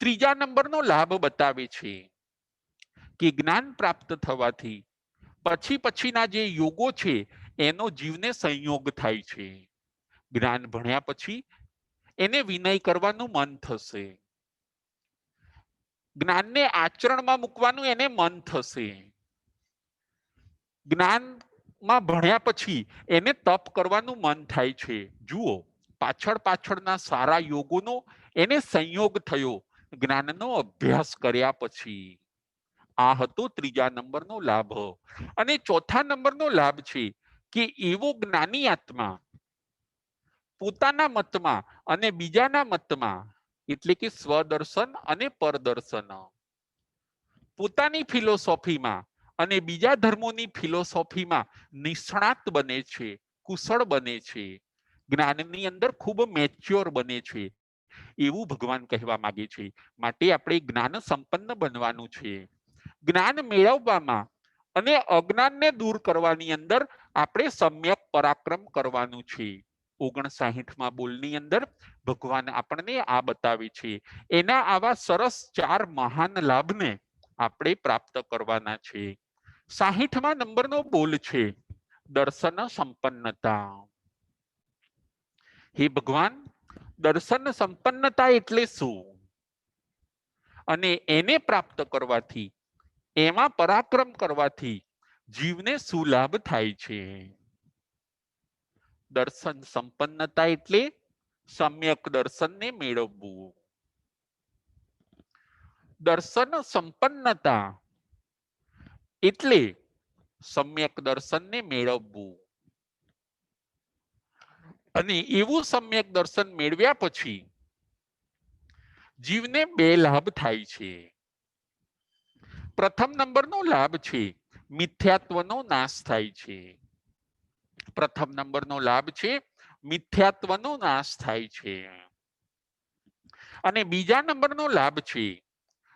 S1: ત્રીજા નંબરનો લાભ બતાવે છે કે જ્ઞાન પ્રાપ્ત થવાથી પછીના જે યોગો છે એનો જીવને સંયોગ થાય છે. જ્ઞાન ભણ્યા પછી એને વિનય કરવાનું મન થશે, જ્ઞાનને આચરણમાં મૂકવાનું એને મન થશે. જ્ઞાનમાં ભણ્યા પછી એને તપ કરવાનું મન થાય છે. જુઓ, પાછળના સારા યોગોનો એને સંયોગ થયો જ્ઞાનનો અભ્યાસ કર્યા પછી. આ હતો ત્રીજા નંબરનો લાભ. અને ચોથા નંબરનો લાભ છે કે એવો જ્ઞાની આત્મા પોતાના મતમાં અને બીજાના મતમાં, એટલે કે સ્વદર્શન અને પરદર્શન, પોતાની ફિલોસોફીમાં અને બીજા ધર્મોની ફિલોસોફીમાં નિષ્ણાત બને છે, કુશળ બને છે, જ્ઞાનની અંદર ખૂબ મેચ્યોર બને છે, એવું ભગવાન કહેવા માંગે છે. માટે આપણે જ્ઞાન સંપન્ન બનવાનું છે. જ્ઞાન મેળવવામાં અને અજ્ઞાનને દૂર કરવાની અંદર આપણે સમ્યક પરાક્રમ કરવાનું છે. 59માં બોલની અંદર ભગવાન આપણને આ બતાવે છે. એના આવા સરસ 4 મહાન લાભને આપણે પ્રાપ્ત કરવાના છે. 60મા નંબરનો બોલ છે દર્શન સંપન્નતા. હે ભગવાન, દર્શન સંપન્નતા એટલે શું? અને એને પ્રાપ્ત કરવાથી, એમાં પરાક્રમ કરવાથી જીવને શું લાભ થાય છે? દર્શન સંપન્નતા એટલે સમ્યક દર્શનને મેળવવું. દર્શન સંપન્નતા એટલે સમ્યક દર્શનને મેળવવું. અને એવું સમ્યક દર્શન મેળવ્યા પછી જીવને 2 લાભ થાય છે. પ્રથમ નંબરનો લાભ છે મિથ્યાત્વનો નાશ થાય છે. પ્રથમ નંબરનો લાભ છે મિથ્યાત્વનો નાશ થાય છે. અને બીજા નંબરનો લાભ છે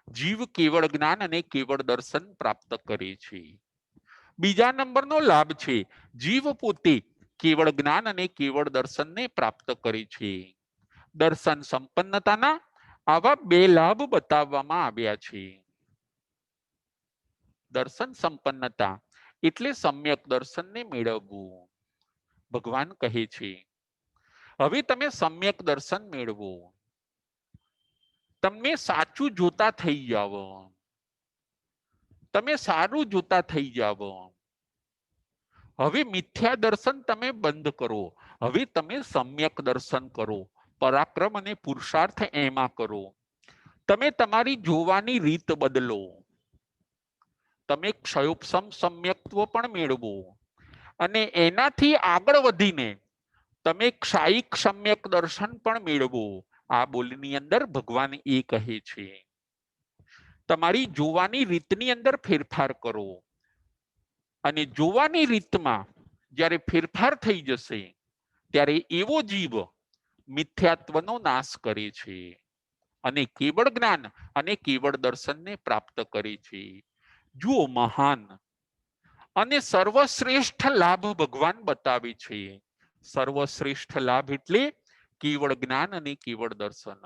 S1: જીવ કેવળ જ્ઞાન અને કેવળ દર્શન પ્રાપ્ત કરે છે. બીજા નંબરનો લાભ છે જીવ પોતે કેવળ જ્ઞાન અને કેવળ દર્શનને પ્રાપ્ત કરે છે. દર્શન સંપન્નતાના આવા 2 લાભ બતાવવામાં આવ્યા છે. દર્શન સંપન્નતા એટલે સમ્યક દર્શનને મેળવવું. ભગવાન કહે છે, હવે તમે સમ્યક દર્શન મેળવો, તમે સાચું જોતા થઈ જાઓ, તમે સારું જોતા થઈ જાઓ. હવે મિથ્યા દર્શન તમે બંધ કરો, હવે તમે સમ્યક દર્શન કરો, પરાક્રમ અને પુરુષાર્થ એમાં કરો. તમે તમારી જોવાની રીત બદલો. તમે ક્ષયોપશમ સમ્યક્ત્વ પણ મેળવો અને એનાથી આગળ વધીને તમે ક્ષાયિક સમ્યક દર્શન પણ મેળવો. આ બોલની અંદર ભગવાન એ કહે છે તમારી જોવાની રીતની અંદર ફેરફાર કરો અને જોવાની રીતમાં જ્યારે ફેરફાર થઈ જશે ત્યારે એવો જીવ મિથ્યાત્વનો નાશ કરે છે અને કેવળ જ્ઞાન અને કેવળ દર્શનને પ્રાપ્ત કરે છે. જુઓ, મહાન અને સર્વશ્રેષ્ઠ લાભ ભગવાન બતાવે છે. સર્વશ્રેષ્ઠ લાભ એટલે કેવળ જ્ઞાન અને કેવળ દર્શન.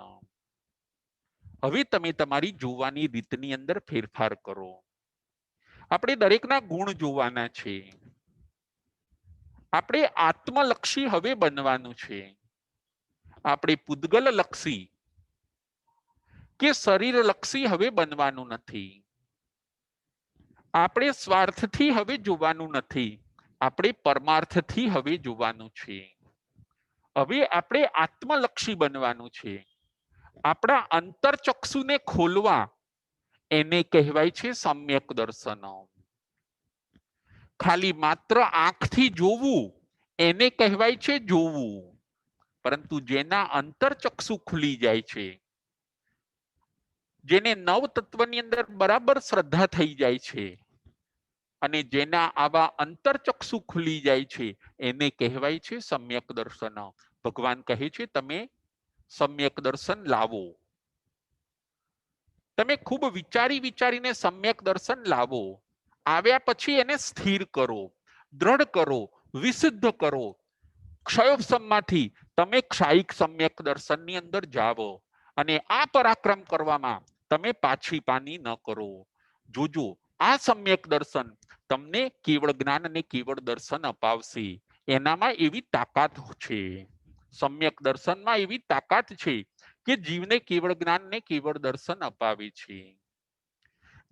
S1: હવે તમે તમારી જોવાની રીતની અંદર ફેરફાર કરો. આપણે દરેકના ગુણ જોવાના છે. આપણે આત્મલક્ષી હવે બનવાનું છે. આપણે પૂદગલ લક્ષી કે શરીર લક્ષી હવે બનવાનું નથી. આપણે સ્વાર્થથી હવે જોવાનું નથી. આપણે પરમાર્થથી હવે જોવાનું છે. હવે આપણે આત્મલક્ષી બનવાનું છે. આપણા અંતરચક્ષુને ખોલવા એને કહેવાય છે સમ્યક દર્શન. ખાલી માત્ર આંખથી જોવું એને કહેવાય છે જોવું. પરંતુ જેના અંતરચક્ષુ ખુલી જાય છે, જેને નવ તત્વની અંદર બરાબર શ્રદ્ધા થઈ જાય છે અને જેના આવા અંતરચક્ષુ ખુલી જાય છે એને કહેવાય છે સમ્યક દર્શન. ભગવાન કહે છે તમે સમ્યક દર્શન લાવો. તમે ખૂબ વિચારી વિચારીને સમ્યક દર્શન લાવો. આવ્યા પછી એને સ્થિર કરો, દ્રઢ કરો, વિશુદ્ધ કરો. ક્ષયોપશમમાંથી તમે ક્ષાયિક સમ્યક દર્શનની અંદર જાવો અને આ પરાક્રમ કરવામાં તમે પાછી પાની ન કરો. જોજો, આ સમ્યક દર્શન તમને કેવળ જ્ઞાન અને કેવળ દર્શન અપાવશે. એનામાં એવી તાકાત છે. સમ્યક દર્શનમાં એવી તાકાત છે કે જીવને કેવળ જ્ઞાન ને કેવળ દર્શન અપાવે છે.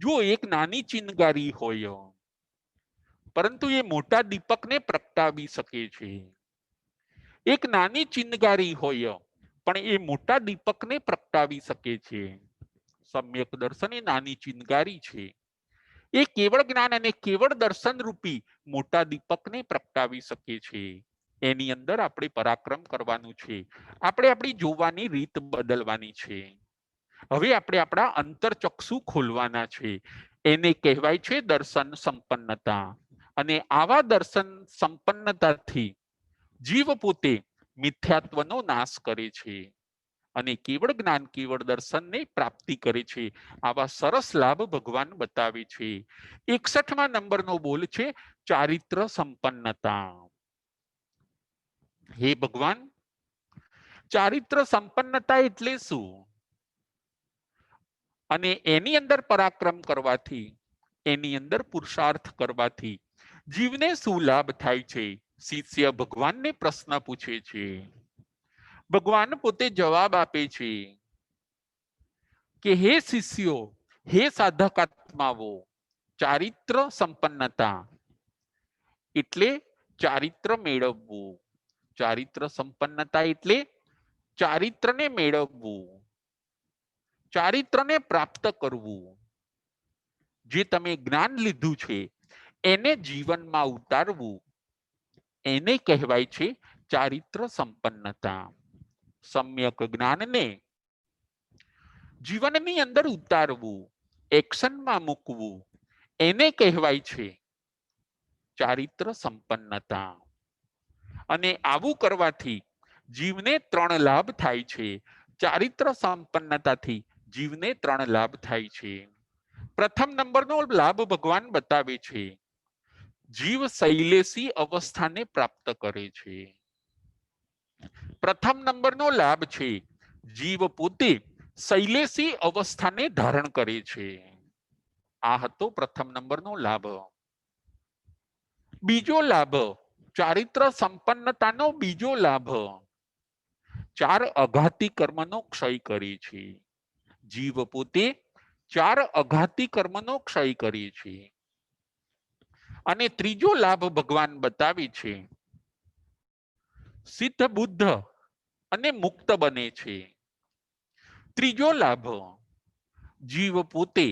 S1: જો એક નાની ચિનગારી હોય પરંતુ એ મોટા દીપકને પ્રગટાવી શકે છે. એક નાની ચિનગારી હોય પણ એ મોટા દીપકને પ્રગટાવી શકે છે. સમ્યક દર્શન એ નાની ચિનગારી છે. એ કેવળ જ્ઞાન અને કેવળ દર્શન રૂપી મોટા દીપકને પ્રગટાવી શકે છે. એની અંદર આપણે પરાક્રમ કરવાનું છે. આપણે આપણી જોવાની રીત બદલવાની છે. હવે આપણે આપણા અંતરચક્ષુ ખોલવાના છે. એને કહેવાય છે દર્શન સંપન્નતા. અને આવા દર્શન સંપન્નતાથી જીવ પોતે મિથ્યાત્વનો નાશ કરે છે અને કેવળ જ્ઞાન કેવળ દર્શનને પ્રાપ્તિ કરે છે. આવા સરસ લાભ ભગવાન બતાવે છે. 61મા નંબરનો બોલ છે ચારિત્ર સંપન્નતા. હે ભગવાન, ચારિત્ર સંપન્નતા એટલે શું અને એની અંદર પરાક્રમ કરવાથી, એની અંદર પુરુષાર્થ કરવાથી જીવને શું લાભ થાય છે? શિષ્ય ભગવાનને પ્રશ્ન પૂછે છે. ભગવાન પોતે જવાબ આપે છે કે હે શિષ્યો, હે સાધકાત્માઓ, ચારિત્ર સંપન્નતા એટલે ચારિત્ર મેળવવું. ચારિત્ર સંપન્નતા એટલે ચારિત્રને મેળવવું, ચારિત્રને પ્રાપ્ત કરવું. જે તમે જ્ઞાન લીધું છે એને જીવનમાં ઉતારવું, એને કહેવાય છે ચારિત્ર સંપન્નતા. સમ્યક જ્ઞાનને જીવનની અંદર ઉતારવું, એક્શનમાં મૂકવું, એને કહેવાય છે ચારિત્ર સંપન્નતા. અને આવું કરવાથી જીવને 3 લાભ થાય છે. ચારિત્ર સંપન્નતાથી જીવને 3 લાભ થાય છે. પ્રથમ નંબરનો લાભ ભગવાન બતાવે છે. જીવ શૈલેષી અવસ્થાને પ્રાપ્ત કરે છે. પ્રથમ નંબરનો લાભ છે જીવ પોતે શૈલેષી અવસ્થાને ધારણ કરે છે. આ હતો પ્રથમ નંબરનો લાભ. બીજો લાભ, ચારિત્ર સંપન્નતાનો બીજો લાભ, 4 અઘાતી કર્મનો ક્ષય કરે છે. જીવ પોતે 4 અઘાતી કર્મનો ક્ષય કરે છે. અને ત્રીજો લાભ ભગવાન બતાવે છે, સિદ્ધ બુદ્ધ અને મુક્ત બને છે. ત્રીજો લાભ, જીવ પોતે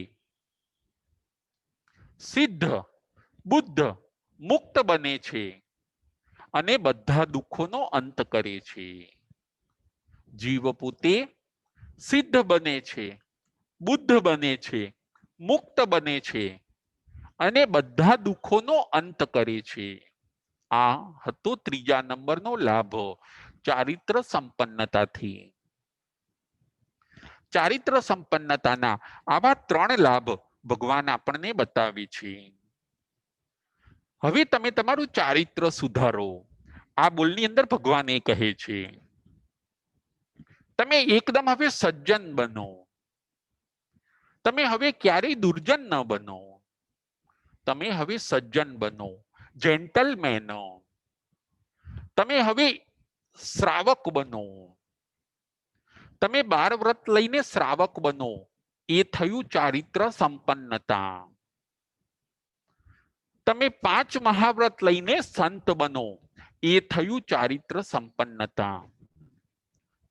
S1: સિદ્ધ, બુદ્ધ, મુક્ત બને છે અને બધા દુઃખોનો અંત કરે છે. જીવ પોતે સિદ્ધ બને છે, બુદ્ધ બને છે, મુક્ત બને છે અને બધા દુઃખોનો અંત કરે છે. આ હતો ત્રીજા નંબરનો લાભ ચારિત્ર સંપન્નતાથી. ચારિત્ર સંપન્નતાના આવા 3 લાભ ભગવાન આપણને બતાવે છે. હવે તમે તમારું ચારિત્ર સુધારો. આ બોલની અંદર ભગવાન એ કહે છે તમે એકદમ હવે સજ્જન બનો. તમે હવે ક્યારેય દુર્જન ન બનો. તમે હવે સજ્જન બનો, જેન્ટલમેન. તમે હવે શ્રાવક બનો. તમે 12 વ્રત લઈને શ્રાવક બનો. એ થયું ચારિત્ર સંપન્નતા. તમે 5 મહાવ્રત લઈને સંત બનો. એ થયું ચારિત્ર સંપન્નતા.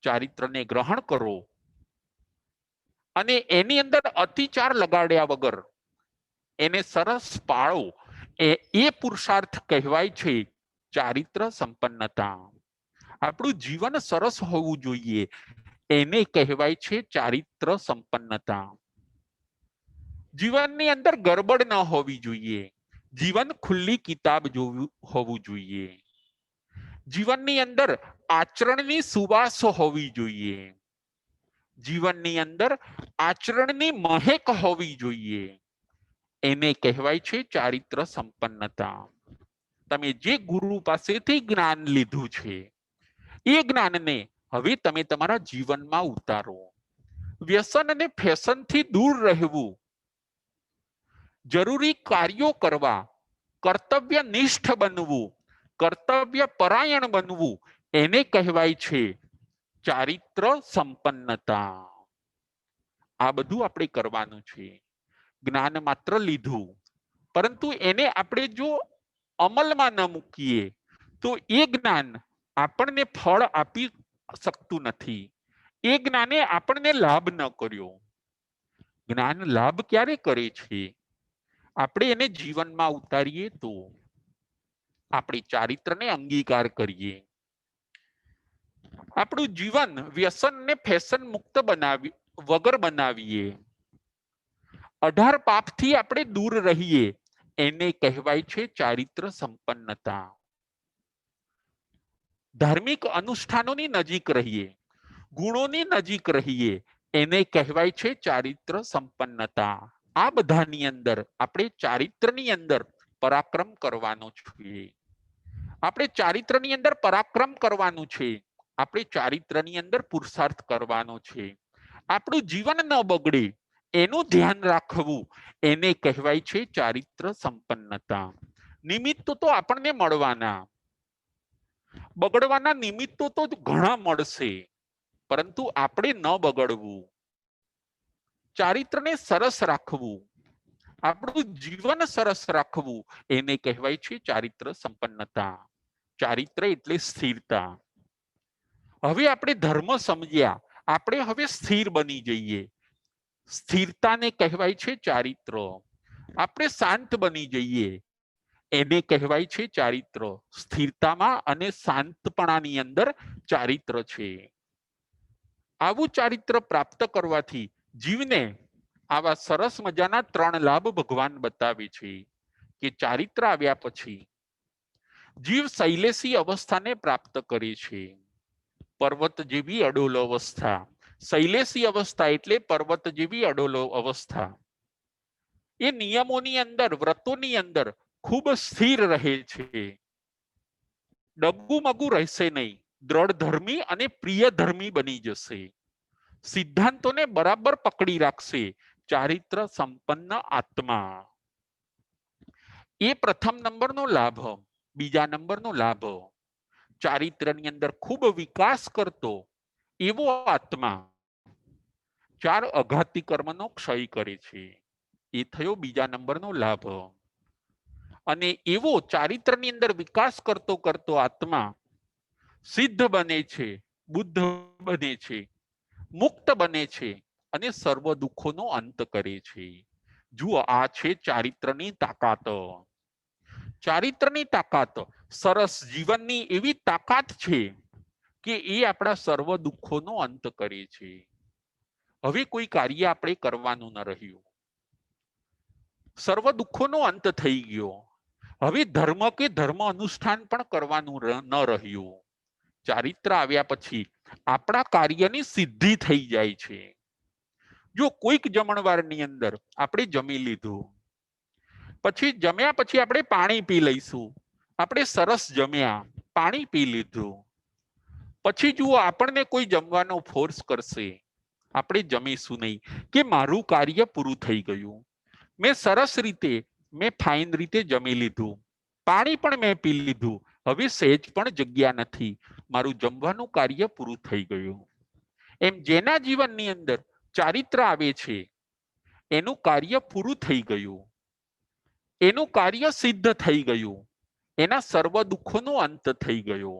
S1: ચારિત્રને ગ્રહણ કરો અને એની અંદર અતિચાર લગાડ્યા વગર એને સરસ પાળો. એ પુરુષાર્થ કહેવાય છે ચારિત્ર સંપન્નતા. આપણું જીવન સરસ હોવું જોઈએ, એને કહેવાય છે ચારિત્ર સંપન્નતા. જીવનની અંદર ગરબડ ન હોવી જોઈએ. જીવન ખુલ્લી કિતાબ જોવું હોવું જોઈએ. જીવનની અંદર આચરણની સુવાસ હોવી જોઈએ. જીવનની અંદર આચરણની મહેક હોવી જોઈએ. એને કહેવાય છે ચારિત્ર સંપન્નતા. તમે જે ગુરુ પાસેથી જ્ઞાન લીધું છે એ જ્ઞાનને હવે તમે તમારા જીવનમાં ઉતારો. વ્યસન અને ફેશનથી દૂર રહેવું, જરૂરી કાર્યો કરવા, કર્તવ્ય નિષ્ઠ બનવું, કર્તવ્ય પરાયણ બનવું, એને કહેવાય છે ચારિત્ર સંપન્નતા. આ બધું આપણે કરવાનું છે. જ્ઞાન માત્ર લીધું, પરંતુ એને આપણે જો અમલમાં ન મૂકીએ તો એ જ્ઞાન આપણને ફળ આપી શકતું નથી. એ જ્ઞાને આપણને લાભ ન કર્યો. જ્ઞાન લાભ ક્યારે કરે છે? આપણે એને જીવનમાં ઉતારીએ તો. આપણે ચારિત્રને અંગીકાર કરીએ. આપણું જીવન વ્યસન ને ફેશન મુક્ત વગર બનાવીએ. 18 પાપથી આપણે દૂર રહીએ. એને કહેવાય છે ચારિત્ર સંપન્નતા. ધાર્મિક અનુષ્ઠાનોની નજીક રહીએ, ગુણોની નજીક રહીએ, એને કહેવાય છે ચારિત્ર સંપન્નતા. આ બધાની અંદર આપણે ચારિત્રની અંદર પરાક્રમ કરવાનો છે. આપણે ચારિત્રની અંદર પરાક્રમ કરવાનું છે. આપણે ચારિત્રની અંદર પુરુષાર્થ કરવાનો છે. આપણું જીવન ન બગડે એનું ધ્યાન રાખવું, એને કહેવાય છે ચારિત્ર સંપન્નતા. નિમિત્તો તો આપણને મળવાના, બગડવાના નિમિત્તો તો ઘણા મળશે, પરંતુ આપણે ન બગડવું, ચારિત્રને સરસ રાખવું, આપણું જીવન સરસ રાખવું, એને કહેવાય છે ચારિત્ર સંપન્નતા. ચારિત્ર એટલે સ્થિરતા. હવે આપણે ધર્મ સમજ્યા, આપણે હવે સ્થિર બની જઈએ. સ્થિરતાને કહેવાય છે ચારિત્ર. આપણે શાંત બની જઈએ, એને કહેવાય છે ચારિત્ર. સ્થિરતામાં અને શાંતપણાની અંદર ચારિત્ર છે. આવું ચારિત્ર પ્રાપ્ત કરવાથી જીવને આવા સરસ મજાના 3 લાભ ભગવાન બતાવે છે કે ચારિત્ર આવ્યા પછી જીવ શૈલેષી અવસ્થાને પ્રાપ્ત કરે છે. પર્વત જેવી અડોલ અવસ્થા. શૈલેષી અવસ્થા એટલે પર્વત જેવી અડોલ અવસ્થા. એ નિયમોની અંદર, વ્રતોની અંદર ખૂબ સ્થિર રહે છે. ડગુમગુ રહેશે નહીં. દ્રઢ ધર્મી અને પ્રિય ધર્મી બની જશે. સિદ્ધાંતોને બરાબર પકડી રાખશે. ચારિત્ર સંપન્ન આત્મા. એ પ્રથમ નંબરનો લાભ. બીજા નંબરનો લાભ, ચારિત્રની અંદર ખૂબ વિકાસ કરતો એવો આત્મા 4 અઘાતી કર્મનો ક્ષય કરે છે. એ થયો બીજા નંબરનો લાભ. અને એવો ચારિત્રની અંદર વિકાસ કરતો કરતો આત્મા સિદ્ધ બને છે, બુદ્ધ બને છે, મુક્ત બને છે અને સર્વ દુઃખોનો અંત કરે છે. જુઓ, આ છે ચારિત્રની તાકાત. ચારિત્રની તાકાત સરસ જીવનની એવી તાકાત છે કે એ આપણા સર્વ દુઃખોનો અંત કરે છે. હવે કોઈ કાર્ય આપણે કરવાનું ન રહ્યું, સર્વ દુઃખોનો અંત થઈ ગયો. હવે ધર્મ કે ધર્મ અનુષ્ઠાન પણ કરવાનું ન રહ્યું. ચારિત્ર આવ્યા પછી આપણા કાર્યની સિદ્ધિ થઈ જાય છે. જો કોઈક જમણવારની અંદર આપણે જમી લીધું, પછી જમ્યા પછી આપણે પાણી પી લઈશું. આપણે સરસ જમ્યા, પાણી પી લીધું, પછી જુઓ આપણને કોઈ જમવાનો ફોર્સ કરશે, આપણે જમીશું નહીં કે મારું કાર્ય પૂરું થઈ ગયું, મેં સરસ રીતે, મેં ફાઇન રીતે જમી લીધું, પાણી પણ મેં પી લીધું, હવે સહેજ પણ જગ્યા નથી, મારું જમવાનું કાર્ય પૂરું થઈ ગયું. એમ જેના જીવનની અંદર ચારિત્ર આવે છે એનું કાર્ય પૂરું થઈ ગયું, એનું કાર્ય સિદ્ધ થઈ ગયું, એના સર્વ દુઃખોનો અંત થઈ ગયો.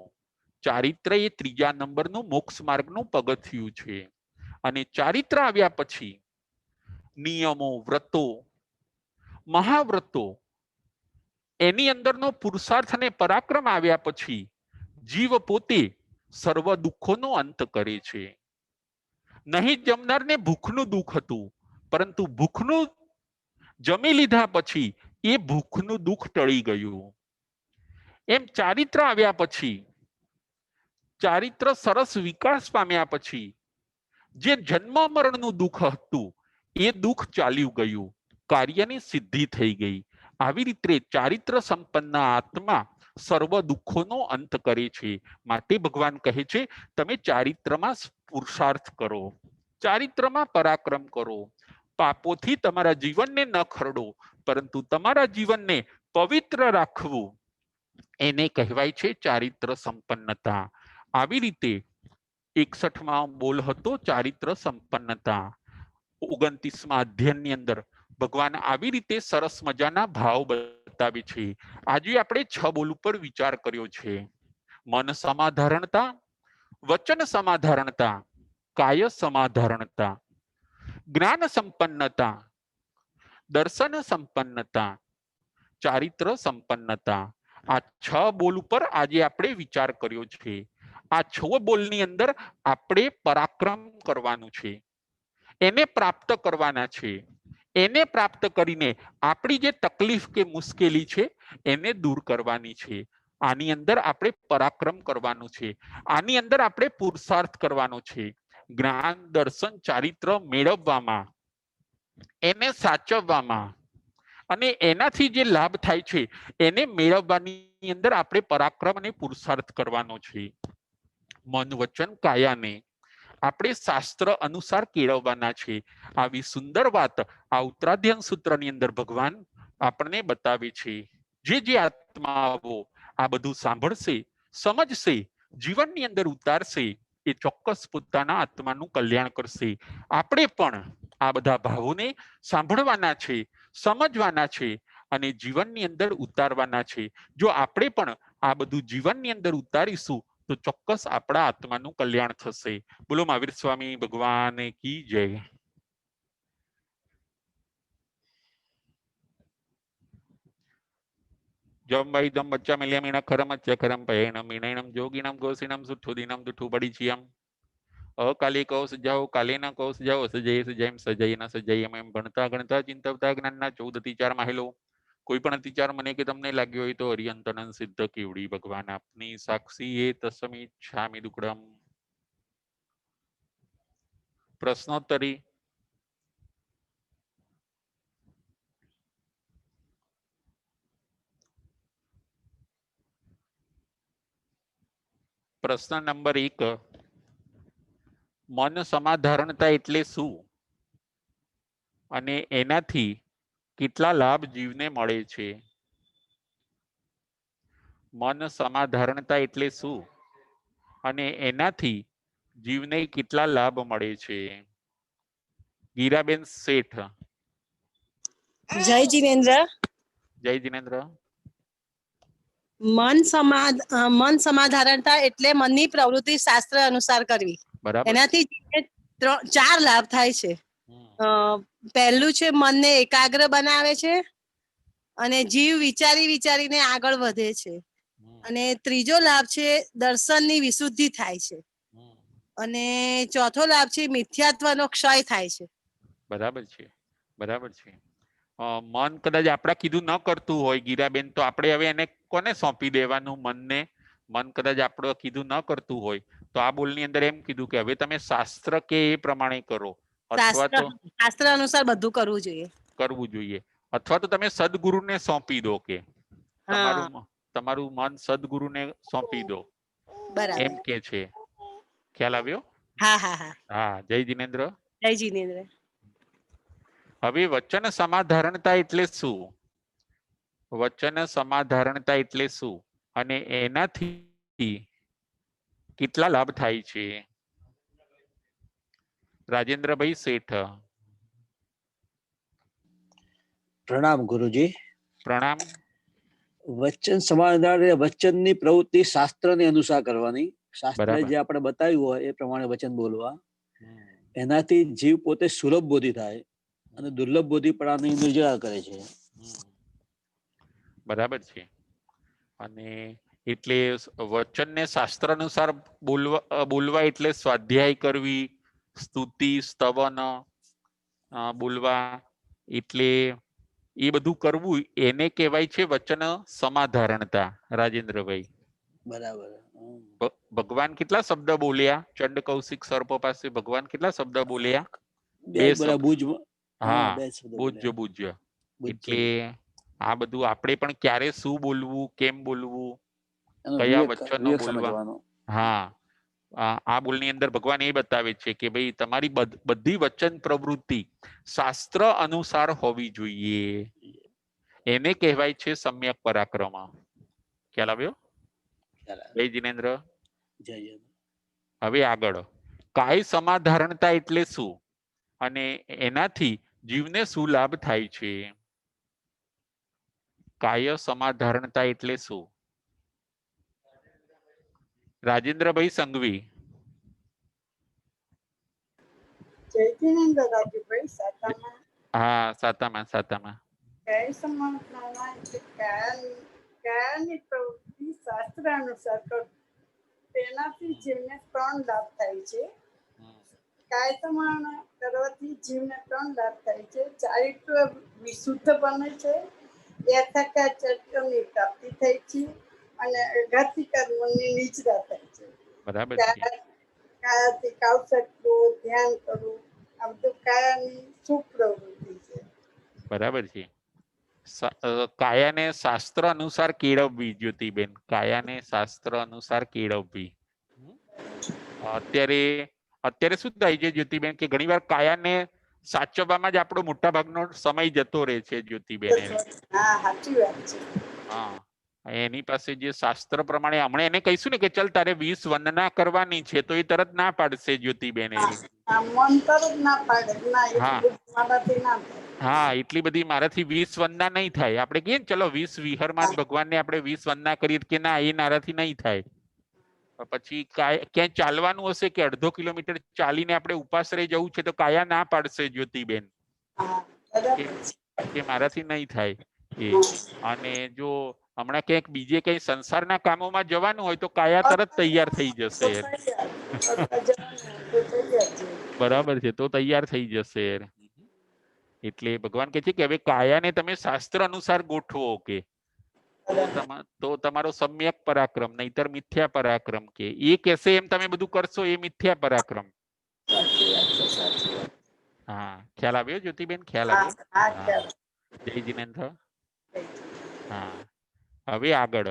S1: ચારિત્ર એ ત્રીજા નંબરનું મોક્ષ માર્ગનું પગથિયું છે. અને ચારિત્ર આવ્યા પછી નિયમો, વ્રતો, મહાવ્રતો, એની અંદરનો પુરુષાર્થ અને પરાક્રમ આવ્યા પછી જીવ પોતે સર્વ દુઃખોનો અંત કરે છે. નહીં જમનારને ભૂખનું દુઃખ હતું, પરંતુ ભૂખનું જમી લીધા પછી એ ભૂખનું દુઃખ ટળી ગયું. એમ ચારિત્ર આવ્યા પછી, ચારિત્ર સરસ વિકાસ પામ્યા પછી જે જન્મ મરણનું દુઃખ હતું એ દુઃખ ચાલ્યું ગયું, કાર્યની સિદ્ધિ થઈ ગઈ. આવી રીતે ચારિત્ર સંપન્ન આત્મા સર્વ દુઃખોનો અંત કરે છે. માટે ભગવાન કહે છે તમે ચારિત્રમાં પુરુષાર્થ કરો, ચારિત્રમાં પરાક્રમ કરો, પાપોથી તમારા જીવનને ન ખરડો, પરંતુ તમારા જીવનને પવિત્ર રાખવું, એને કહેવાય છે ચારિત્ર સંપન્નતા. આવી રીતે 61માં બોલ હતો ચારિત્ર સંપન્નતા. 29મા અધ્યયનની અંદર ભગવાન આવી રીતે સરસ મજાના ભાવ બતાવે છે. આજે આપણે 6 બોલ ઉપર વિચાર કર્યો છે. મન સમાધારણતા, વચન સમાધારણતા, કાય સમાધારણતા, જ્ઞાન સંપન્નતા, દર્શન સંપન્નતા, ચારિત્ર સંપન્નતા. આ 6 બોલ ઉપર આજે આપણે વિચાર કર્યો છે. આ 6 બોલની અંદર આપણે પરાક્રમ કરવાનું છે, એને પ્રાપ્ત કરવાના છે. એને પ્રાપ્ત કરીને આપણી જે તકલીફ કે મુશ્કેલી છે એને દૂર કરવાની છે. આની અંદર આપણે પરાક્રમ કરવાનું છે, આની અંદર આપણે પુરુષાર્થ કરવાનો છે. જ્ઞાન, દર્શન, ચારિત્ર મેળવવામાં, એને સાચવવામાં અને એનાથી જે લાભ થાય છે એને મેળવવાની અંદર આપણે પરાક્રમ અને પુરુષાર્થ કરવાનો છે. મન, વચન, કાયાને આપણે શાસ્ત્ર અનુસાર કેળવવાના છે. આવી સુંદર વાત આ ઉત્તરાધ્યન સૂત્રની અંદર ભગવાન આપણને બતાવે છે. જે આત્માઓ આ બધું સાંભળશે, સમજશે, જીવનની અંદર ઉતારશે, એ ચોક્કસ પોતાના આત્માનું કલ્યાણ કરશે. આપણે પણ આ બધા ભાવોને સાંભળવાના છે, સમજવાના છે અને જીવનની અંદર ઉતારવાના છે. જો આપણે પણ આ બધું જીવનની અંદર ઉતારીશું તો ચોક્કસ આપણા આત્માનું કલ્યાણ થશે. બોલો મહાવીર સ્વામી ભગવાન કી જય. જમ વૈદમ બચ્ચા મિલ્યામીના ખરમચ્ય ખરમ પયણમ વિનયનમ જોગિનમ ગોસિનમ સુઠુદિનમ દુઠુ બડીચિયમ અકાલે કૌ સજાઓ કાલે ના કૌ સજાઓ સજય સજયમ સજય ના સજયમ. એમ ભણતા ગણતા ચિંતવતા જ્ઞાનના 14 અતિચાર માહેલો. કોઈ પણ અતિચાર મને કે તમને લાગ્યો હોય તો હરિયંતનન સિદ્ધ કેવડી ભગવાન આપની સાક્ષી એ તસ્મીચ્છામિ દુક્કડમ. પ્રશ્નોત્તરી. પ્રશ્ન નંબર 1, મન સમાધારણતા એટલે શું અને એનાથી કેટલા લાભ જીવને મળે છે? મન સમાધારણતા એટલે શું અને એનાથી જીવને કેટલા લાભ મળે છે? ગીરાબેન શેઠ.
S2: જય જીનેન્દ્ર.
S1: જય જીનેન્દ્ર.
S2: મન સમાધારણતા એટલે મનની પ્રવૃત્તિ શાસ્ત્ર અનુસાર કરવી.
S1: બરાબર.
S2: એનાથી ચાર લાભ થાય છે. પહેલું છે મનને એકાગ્ર બનાવે છે અને જીવ વિચારી વિચારીને આગળ વધે છે. અને ત્રીજો લાભ છે દર્શનની વિશુદ્ધિ થાય છે. અને ચોથો લાભ છે મિથ્યાત્વનો ક્ષય થાય છે.
S1: બરાબર છે, બરાબર છે. મન કદાચ આપણા કીધું ન કરતું હોય ગીરાબેન, તો આપણે હવે એને કોને સોંપી દેવાનું મનને? મન કદાચ આપણું કીધું ન કરતું હોય તો આ બોલની અંદર એમ કીધું કે હવે તમે શાસ્ત્ર કે એ પ્રમાણે કરો, અથવા તો
S2: શાસ્ત્ર અનુસાર બધું કરવું
S1: જોઈએ, અથવા તો તમે સદગુરુને સોંપી દો, કે તમારું મન સદગુરુને સોંપી દો.
S2: બરાબર.
S1: એમ કે છે. ખ્યાલ આવ્યો?
S2: હા હા હા.
S1: હા, જય જિનેન્દ્ર.
S2: જય જિનેન્દ્ર.
S1: હવે વચન સમાધારણતા એટલે શું? વચન સમાધારણતા એટલે શું અને એનાથી કેટલા લાભ થાય છે? રાજેન્દ્રભાઈ શેઠ.
S3: પ્રણામ ગુરુજી.
S1: પ્રણામ.
S3: વચન સમાધાન વચનની પ્રવૃત્તિ શાસ્ત્રને અનુસાર કરવાની. શાસ્ત્રે
S1: બરાબર.
S3: જે આપણે બતાવ્યું હોય એ પ્રમાણે વચન બોલવા. એનાથી જીવ પોતે સુલભ બોધિ થાય અને દુર્લભ બોધિપણાની નિર્જરા કરે છે.
S1: બરાબર છે. અને એટલે વચનને શાસ્ત્ર અનુસાર બોલવા એટલે સ્વાધ્યાય કરવી, સ્તુતિ સ્તવન બોલવા, એટલે એ બધું કરવું એને કહેવાય છે વચન સમાધારણતા. રાજેન્દ્રભાઈ,
S3: બરાબર.
S1: ભગવાન કેટલા શબ્દ બોલ્યા? ચંડ કૌશિક સર્પ પાસે ભગવાન કેટલા શબ્દ બોલ્યા? બે શબ્દ. હા, બુજ્ય. એટલે આ બધું આપણે પણ ક્યારે શું બોલવું, કેમ બોલવું, કયા વચનો બોલવા. હા, આ બોલની અંદર ભગવાન એ બતાવે છે કે ભાઈ તમારી બધી વચન પ્રવૃત્તિ શાસ્ત્ર અનુસાર હોવી જોઈએ. એને કહેવાય છે સમ્યક પરાક્રમ. ખ્યાલ આવ્યો? જય જિનેન્દ્ર. હવે આગળ, કાય સમાધારણતા એટલે શું અને એનાથી જીવને શું લાભ થાય છે? કાય સમાધારણતા એટલે શું? રાજેન્દ્રભાઈ સંઘવી. હા, સાતામાં.
S4: કાય સમાધારણતા એટલે કાયાની પ્રવૃત્તિ શાસ્ત્ર અનુસાર કરવી. તેનાથી જીવને 3 લાભ થાય છે. કાય સમાધાન કરવાથી જીવને 3 લાભ થાય છે. ચારિત્ર વિશુદ્ધ બને છે, યથાર્થ ચરિત્રની પ્રાપ્તિ થાય છે અને અઘાતી કર્મોની નિજતા થાય છે.
S1: બરાબર છે.
S4: કાયાથી કૌશલ કરવું, ધ્યાન કરવું, આ બધું કાયાની શુભ પ્રવૃત્તિ છે.
S1: બરાબર છે. કાયાને શાસ્ત્ર અનુસાર કેળવવી. જ્યોતિબેન, કાયાને શાસ્ત્ર અનુસાર કેળવવી. અત્યારે શું થાય છે જ્યોતિબેન, કે ઘણી વાર કાયાને સાચવવામાં જ આપણો મોટા ભાગનો સમય જતો રહે છે. જ્યોતિબેન,
S4: હા, સાચી વાત છે.
S1: હા, એની પાસે જે શાસ્ત્ર પ્રમાણે હમણાં એને કહીશું ને કે ચલ તારે 20 વંદના કરવાની છે, તો એ તરત ના પાડશે. જ્યોતિબેન,
S4: મન તરત ના પાડે.
S1: હા, એટલી બધી મારાથી 20 વંદના નહીં થાય. આપણે કહીએ ને ચલો 20 વિહરમાન ભગવાનને આપણે 20 વંદના કરીએ, કે ના, એ નારાથી નહીં થાય. પછી ક્યાંય ચાલવાનું હશે કે અડધો કિલોમીટર ચાલીને આપણે ઉપાસ રહી જવું છે, તો કાયા ના પાડશે. જ્યોતિબેન, કે મારાથી નહીં થાય એ. અને જો હમણાં ક્યાંક બીજે કઈ સંસારના કામોમાં જવાનું હોય તો કાયા તરત તૈયાર થઈ જશે. બરાબર છે, તો તૈયાર થઈ જશે. એટલે ભગવાન કહે છે કે હવે કાયાને તમે શાસ્ત્ર અનુસાર ગોઠવો, કે તો તમારો સમ્યક પરાક્રમ, નહીતર મિથ્યા પરાક્રમ. કે એ કહેશે એમ તમે બધું કરશો, એ મિથ્યા પરાક્રમ. હા, ખ્યાલ આવ્યો જ્યોતિબેન? ખ્યાલ આવ્યો? હા, જય જિનેન્દ્ર. હા, હવે આગળ,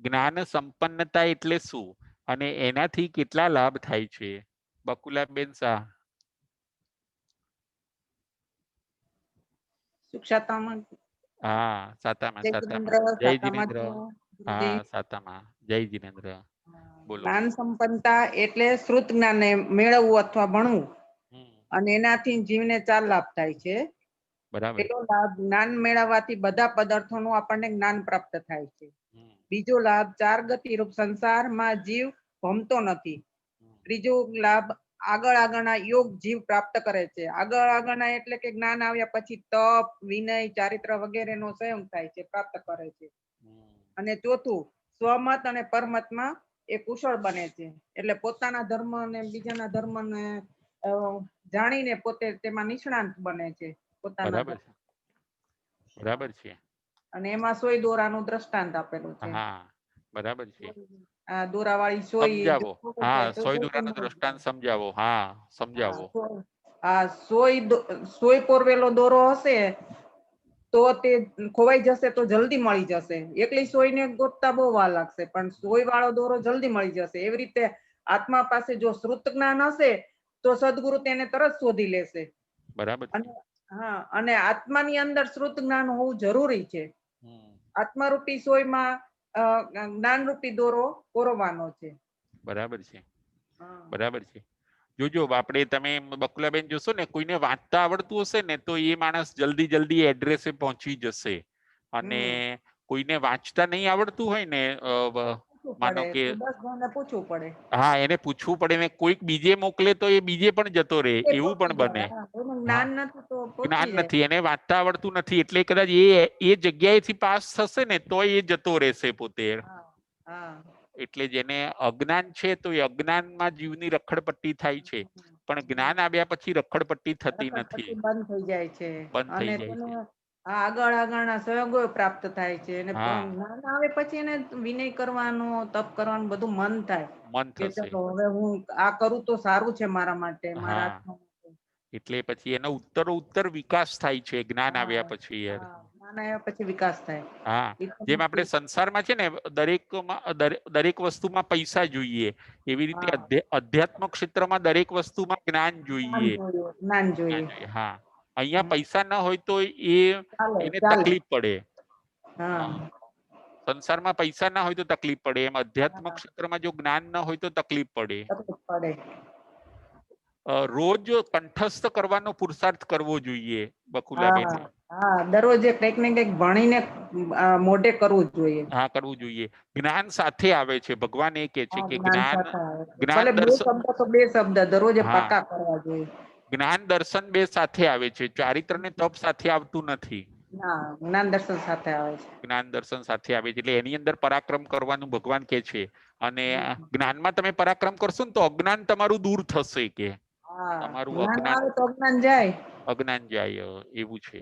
S1: જ્ઞાન સંપન્નતા એટલે શું અને એનાથી કેટલા લાભ થાય છે? બકુલાબેન શાહ. હા, સાતામાં. જય જિનેન્દ્ર. હા, સાતામાં. જય જિનેન્દ્ર. બોલો.
S5: જ્ઞાન સંપન્નતા એટલે શ્રુત જ્ઞાન મેળવવું અથવા ભણવું, અને એનાથી જીવને 4 લાભ થાય છે.
S1: બરાબર.
S5: પેલો લાભ, જ્ઞાન મેળવવાથી બધા પદાર્થોનું આપણને જ્ઞાન પ્રાપ્ત થાય છે. બીજો લાભ 4 ગતિ રૂપ સંસારમાં જીવ ભમતો નથી. ત્રીજો લાભ આગળ આગળના યોગ જીવ પ્રાપ્ત કરે છે. આગળ આગળના એટલે કે જ્ઞાન આવ્યા પછી તપ, વિનય, ચારિત્ર વગેરેનો સંયમ થાય છે, પ્રાપ્ત કરે છે. અને ચોથું સ્વમત અને પરમતમાં એ કુશળ બને છે. એટલે પોતાના ધર્મ અને બીજાના ધર્મને જાણીને પોતે તેમાં નિષ્ણાંત બને છે. પોતાના
S1: બરાબર છે, બરાબર છે.
S5: અને એમાં સોય દોરાનું દ્રષ્ટાંત આપેલું છે.
S1: હા, બરાબર છે.
S5: આ દોરાવાળી સોય
S1: સમજાવો. હા,
S5: તો
S1: સોય દોરાનું દ્રષ્ટાંત સમજાવો. હા, સમજાવો.
S5: આ સોય પોરવેલો દોરો હશે તો તે ખોવાઈ જશે તો જલ્દી મળી જશે. એકલી સોયને ગોતતા બહુ વાર લાગશે, પણ સોય વાળો દોરો જલ્દી મળી જશે. એવી રીતે આત્મા પાસે જો શ્રુત જ્ઞાન હશે તો સદગુરુ તેને તરત શોધી લેશે.
S1: બરાબર છે.
S5: હા, અને આત્માની અંદર શ્રુત જ્ઞાન હોવું જરૂરી છે. આત્મારૂપી સોયમાં જ્ઞાનરૂપી દોરો પોરવાનો છે.
S1: બરાબર છે, બરાબર છે. જોજો આપણે તમે બકુલાબેન જોશો ને, કોઈને વાંચતા આવડતું હશે ને તો એ માણસ જલ્દી જલ્દી એડ્રેસે પહોંચી જશે. અને કોઈને વાંચતા નહીં આવડતું હોય ને, માનો કે
S5: પૂછવું પડે,
S1: હા, એને પૂછવું પડે ને કોઈક બીજે મોકલે તો એ બીજે પણ જતો રહે, એવું પણ બને.
S5: જ્ઞાન નથી તો
S1: જ્ઞાન નથી, એને વાંચતા આવડતું નથી, એટલે કદાચ એ જગ્યાએથી પાસ થશે ને તો એ જતો રહેશે પોતે. એટલે જેને અજ્ઞાન છે તો એ અજ્ઞાનમાં જીવની રખડપટ્ટી થાય છે, પણ જ્ઞાન આવ્યા પછી રખડપટ્ટી થતી નથી,
S5: બંધ થઈ જાય છે.
S1: બંધ થઈ જાય છે.
S5: આગળ આગળના સહયોગો પ્રાપ્ત થાય છે. અને
S1: હા,
S5: જ્ઞાન આવે પછી એને વિનય કરવાનો, તપ કરવાનું બધું મન થાય
S1: મન
S5: કે
S1: થશે.
S5: ચલો હવે હું આ કરું તો સારું છે મારા માટે, મારા
S1: હા,
S5: આત્મા માટે.
S1: એટલે પછી એનો ઉત્તર વિકાસ થાય છે જ્ઞાન આવ્યા પછી યાર.
S5: જ્ઞાન આવ્યા પછી વિકાસ થાય.
S1: હા, જેમ આપણે સંસારમાં છે ને દરેક વસ્તુમાં પૈસા જોઈએ, એવી રીતે અધ્યાત્મ ક્ષેત્રમાં દરેક વસ્તુમાં જ્ઞાન જોઈએ.
S5: જ્ઞાન જોઈએ.
S1: હા, અહીંયા પૈસા ન હોય તો એને
S5: ચાલે.
S1: તકલીફ પડે.
S5: હા,
S1: સંસારમાં પૈસા ના હોય તો તકલીફ પડે, એમ અધ્યાત્મ ક્ષેત્રમાં જો જ્ઞાન ન હોય તો તકલીફ પડે.
S5: તકલીફ પડે.
S1: રોજ કંઠસ્થ કરવાનો પુરુષાર્થ કરવો જોઈએ બકુલાબેન.
S5: હા, દરરોજ કંઈક ને કંઈક ભણીને મોઢે કરવું જોઈએ.
S1: હા, કરવું જોઈએ. જ્ઞાન સાથે આવે છે, ભગવાન એ કે છે કે જ્ઞાન
S5: ભલે બે
S1: દર્શન,
S5: શબ્દ તો બે શબ્દ દરરોજ
S1: હા,
S5: પાકા કરવા જોઈએ.
S1: જ્ઞાન દર્શન બે સાથે આવે છે, ચારિત્ર ને તપ સાથે આવતું નથી.
S5: જ્ઞાન દર્શન સાથે આવે છે.
S1: જ્ઞાન દર્શન સાથે આવે છે, એટલે એની અંદર પરાક્રમ કરવાનું ભગવાન કે છે. અને જ્ઞાનમાં તમે પરાક્રમ કરશો ને તો અજ્ઞાન તમારું દૂર થશે, કે તમારું અજ્ઞાન જાય, એવું છે.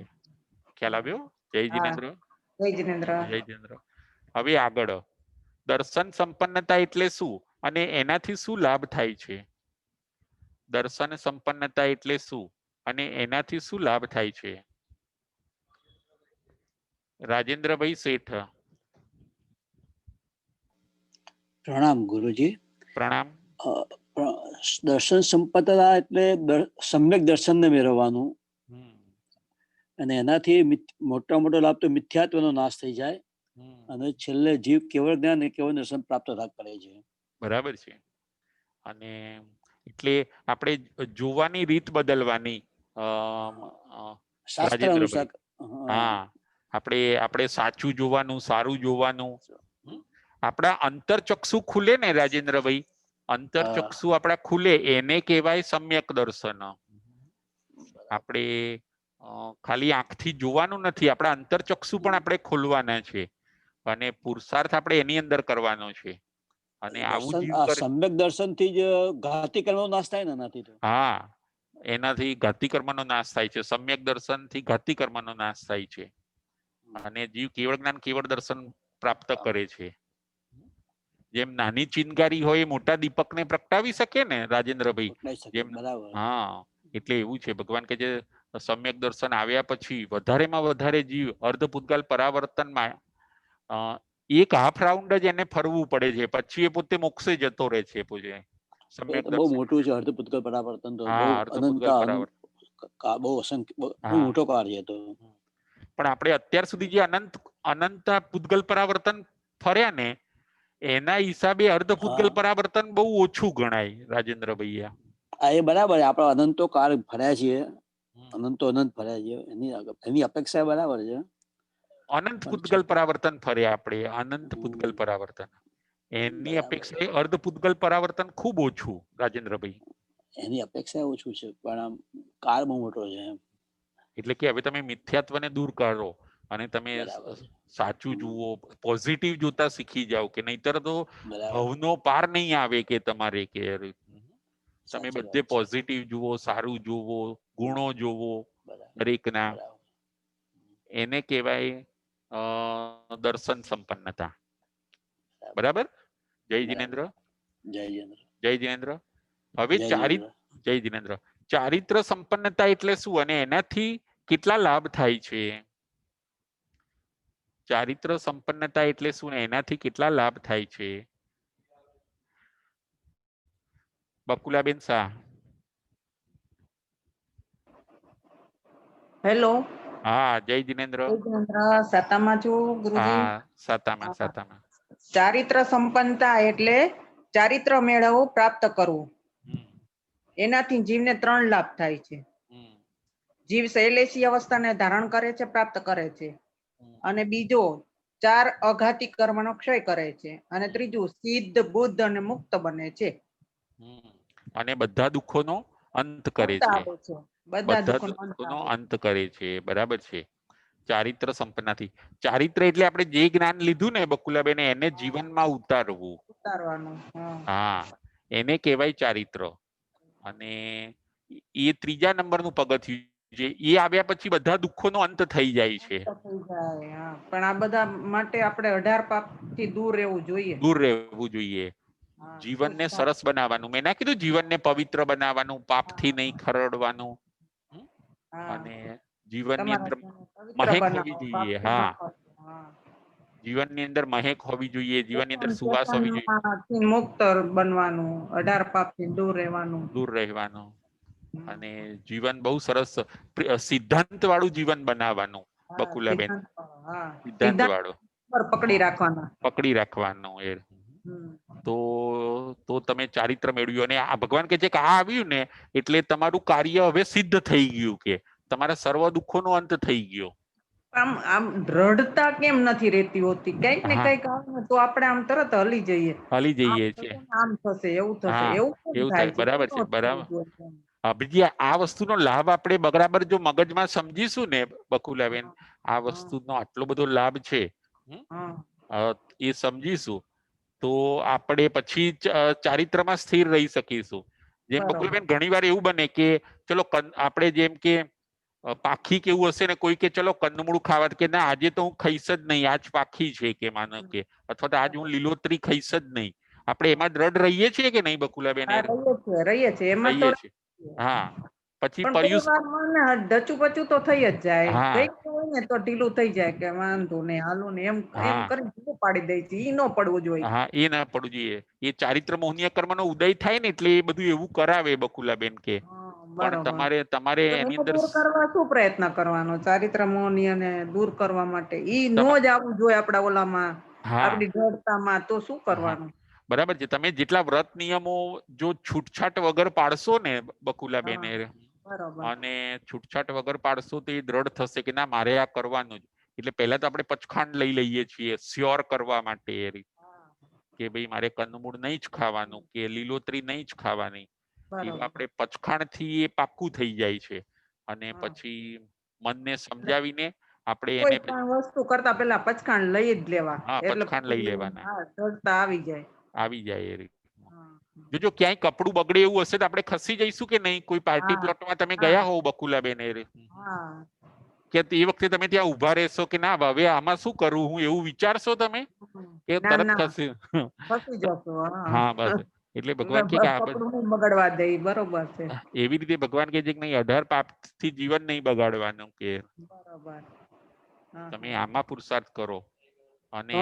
S1: ખ્યાલ આવ્યો? જય જિનેન્દ્ર.
S5: જય જિનેન્દ્ર.
S1: જય જિનેન્દ્ર. હવે આગળ દર્શન સંપન્નતા એટલે શું અને એનાથી શું લાભ થાય છે? દર્શન સંપન્નતા એટલે શું અને એનાથી શું લાભ થાય છે? રાજેન્દ્રભાઈ શેઠ.
S3: પ્રણામ ગુરુજી.
S1: પ્રણામ.
S3: દર્શન સંપન્નતા એટલે સમ્યક દર્શનને મેળવવાનું, અને એનાથી મોટો લાભ તો મિથ્યાત્વનો નાશ થઈ જાય, અને છેલ્લે જીવ કેવળ જ્ઞાન અને કેવળ દર્શન પ્રાપ્ત કરે છે.
S1: બરાબર છે. અને એટલે આપણે જોવાની રીત બદલવાની.
S3: શાસ્ત્ર અનુસાર.
S1: હા, આપણે સાચું જોવાનું, સારું જોવાનું. આપણા અંતરચક્ષુ ખુલે ને રાજેન્દ્રભાઈ, અંતરચક્ષુ આપણા ખુલે એને કહેવાય સમ્યક દર્શન. આપણે ખાલી આંખથી જોવાનું નથી, આપણા અંતરચક્ષુ પણ આપણે ખોલવાના છે, અને પુરુષાર્થ આપણે એની અંદર કરવાનો છે. અને આવું જીવ
S3: સમ્યક દર્શન થી જ ઘાતી કર્મનો નાશ થાય ને એનાથી.
S1: હા, એનાથી ઘાતી કર્મનો નાશ થાય છે. સમ્યક દર્શન થી ઘાતી કર્મનો નાશ થાય છે, અને જીવ કેવળ જ્ઞાન કેવળ દર્શન પ્રાપ્ત કરે છે. જેમ નાની ચિનગારી હોય મોટા દીપકને પ્રગટાવી શકે ને રાજેન્દ્રભાઈ, જેમ. હા, એટલે એવું છે. ભગવાન કે જે સમ્યક દર્શન આવ્યા પછી વધારેમાં વધારે જીવ અર્ધપૂતગલ પરાવર્તનમાં એક હાફ રાઉન્ડ જ એને ફરવું પડે છે, પછી એ પોતે મોક્ષે જતો રહે છે.
S3: બહુ મોટું છે અર્ધપૂતગલ પરાવર્તન તો. બહુ અસંખ્ય, બહુ મોટો કાર્ય તો.
S1: પણ આપણે અત્યાર સુધી જે અનંત પૂતગલ પરાવર્તન ફર્યા ને, એના હિસાબે અર્ધપૂતગલ પરાવર્તન બહુ ઓછું ગણાય રાજેન્દ્રભાઈ.
S3: એ બરાબર, આપણે અનંતો કાળ ફર્યા છીએ, અનંત ફર્યા છીએ, એની અપેક્ષા બરાબર છે.
S1: અનંત પૂતગલ પરાવર્તન ફરે આપણે, અનંત પૂતગલ પરાવર્તન. એની અપેક્ષાએ અર્ધ પૂતગલ પરાવર્તન ખૂબ ઓછું રાજેન્દ્રભાઈ.
S3: એની અપેક્ષા ઓછું છે પણ આમ કાળ બહુ મોટો છે એમ.
S1: એટલે કે હવે તમે મિથ્યાત્વને દૂર કરો અને તમે સાચું જુઓ, પોઝિટિવ જોતા શીખી જાઓ કે નહીતર તો ભવનો પાર નહીં આવે કે તમારે કે તમે બધે પોઝિટિવ જુઓ, સારું જુઓ, ગુણો જુઓ દરેકના. એને કહેવાય દર્શન સંપન્નતા. બરાબર. જય જીનેન્દ્ર.
S3: જય જીનેન્દ્ર.
S1: જય જીનેન્દ્ર. હવે જય જીનેન્દ્ર. ચારિત્ર સંપન્નતા એટલે શું અને એનાથી કેટલા લાભ થાય છે? ચારિત્ર સંપન્નતા એટલે શું ને એનાથી કેટલા લાભ થાય છે? બકુલાબેન શાહ.
S5: હેલો.
S1: હા, જય જીનેન્દ્ર.
S5: સાતામાં છું ગુરુજી.
S1: હા, સાતામાં સાતામાં.
S5: ચારિત્ર સંપન્નતા એટલે ચારિત્ર મેળવવું, પ્રાપ્ત કરવું. એનાથી જીવને 3 લાભ થાય છે. જીવ શૈલેષી અવસ્થાને ધારણ કરે છે, પ્રાપ્ત કરે છે. અને બીજો 4 અઘાતી કર્મનો ક્ષય કરે છે. અને ત્રીજું સિદ્ધ, બુદ્ધ અને મુક્ત બને છે.
S1: અને બધા દુઃખોનો અંત કરે છે. બધા દુઃખોનો અંત કરે છે. બરાબર છે. ચારિત્ર સંપન્નતાથી. ચારિત્ર એટલે આપણે જે જ્ઞાન લીધું ને બકુલાબેન એને જીવનમાં ઉતારવું. હા, એને કહેવાય ચારિત્ર. અને એ 3જા નંબરનું પગથિયું છે. એ આવ્યા પછી બધા દુઃખોનો અંત થઈ જાય છે.
S5: પણ આ બધા માટે આપણે 18 પાપથી દૂર રહેવું જોઈએ.
S1: દૂર રહેવું જોઈએ. જીવનને સરસ બનાવવાનું. મેં ના કીધું જીવનને પવિત્ર બનાવવાનું, પાપથી નહીં ખરડવાનું. અને જીવનની અંદર મહેક હોવી જોઈએ. હા, જીવનની અંદર મહેક હોવી જોઈએ, જીવનની અંદર સુવાસ હોવી જોઈએ.
S5: મુક્ત બનવાનું, 18 પાપથી દૂર રહેવાનું.
S1: દૂર રહેવાનું. અને જીવન બહુ સરસ સિદ્ધાંત વાળું જીવન બનાવવાનું બકુલાબેન. સિદ્ધાંત વાળું
S5: પકડી રાખવાના.
S1: પકડી રાખવાનું. એ તો તમે ચારિત્ર મેળવ્યું. અને આ ભગવાન કે છે કે આ આવ્યું ને એટલે તમારું કાર્ય હવે સિદ્ધ થઈ ગયું, કે તમારા સર્વ દુઃખોનો અંત થઈ ગયો.
S5: આમ દ્રઢતા કેમ નથી રહેતી હોતી? કઈક ને કઈક આવે તો આપણે આમ તરત હલી જઈએ
S1: છીએ.
S5: આમ થશે, એવું થશે, એવું
S1: થાય. બરાબર છે. બરાબર. બીજી આ વસ્તુનો લાભ આપણે બરાબર જો મગજમાં સમજીશું ને બકુલાબેન, આ વસ્તુનો આટલો બધો લાભ છે એ સમજીશું તો આપણે પછી ચારિત્રમાં સ્થિર રહી શકીશું. જેમ બકુલાબેન ઘણી વાર એવું બને કે ચલો આપણે જેમ કે પાખી કેવું હશે ને, કોઈ કે ચલો કંદમૂળ ખાવા, કે ના આજે તો હું ખાઈશ જ નહીં, આજ પાખી છે કે માનો કે, અથવા તો આજ હું લીલોતરી ખાઈશ જ નહીં. આપણે એમાં દ્રઢ રહીએ છીએ કે નહીં બકુલાબેન?
S5: રહીએ છીએ એમાં તો.
S1: હા, પછી
S5: ડચું પચું તો થઈ જ જાય. કઈક હોય ને તો ઢીલું થઈ જાય કે વાંધો નહીં, હાલો ને એમ કરી ઢીલું પાડી દે છે. ઈ ન પડવું જોઈએ.
S1: હા, એ ના પડવું જોઈએ. એ ચારિત્ર મોહનીય કર્મનો ઉદય થાય ને એટલે એ બધું એવું કરાવે બકુલાબેન કે. પણ તમારે એની અંદર
S5: કરવા શું પ્રયત્ન કરવાનો? ચારિત્ર મોહનીયને દૂર કરવા માટે ઈ નો જ આવવું જોઈએ આપડા ઓલામાં, આપડી દ્રઢતામાં. તો શું કરવાનું?
S1: બરાબર છે. તમે જેટલા વ્રત નિયમો જો છૂટછાટ વગર પાડશો ને બકુલાબેન, અને છૂટછાટ વગર પાડશો તો એ દ્રઢ થશે કે ના મારે આ કરવાનું જ. એટલે પહેલા તો આપણે પચખાંડ લઈ લઈએ છીએ શ્યોર કરવા માટે, કે ભાઈ મારે કંદમૂળ નહીં જ ખાવાનું, કે લીલોતરી નહીં જ ખાવાની. આપણે પચખાંડ થી એ પાક્કું થઈ જાય છે. અને પછી મનને સમજાવીને આપણે એને
S5: વસ્તુ કરતા પહેલા પચખાંડ લઈ જ લેવા.
S1: પચખાંડ લઈ લેવાના.
S5: આવી જાય.
S1: આવી જાય એ રીતે. જો ક્યાંય કપડું બગડે એવું હશે તો આપણે ખસી જઈશું કે નહીં? કોઈ પાર્ટી પ્લોટમાં તમે ગયા હોવ બકુલાબેન, કે એ વખતે તમે ત્યાં ઉભા રહેશો કે ના હવે આમાં શું કરું હું, એવું વિચારશો તમે કે તરત ખસી
S5: જશો?
S1: હા, બસ. એટલે ભગવાન કે
S5: બગડવા દે. બરોબર છે.
S1: એવી રીતે ભગવાન કે છે કે નહીં 18 પાપથી જીવન નહીં બગાડવાનું, કે તમે આમાં પુરુષાર્થ કરો. અને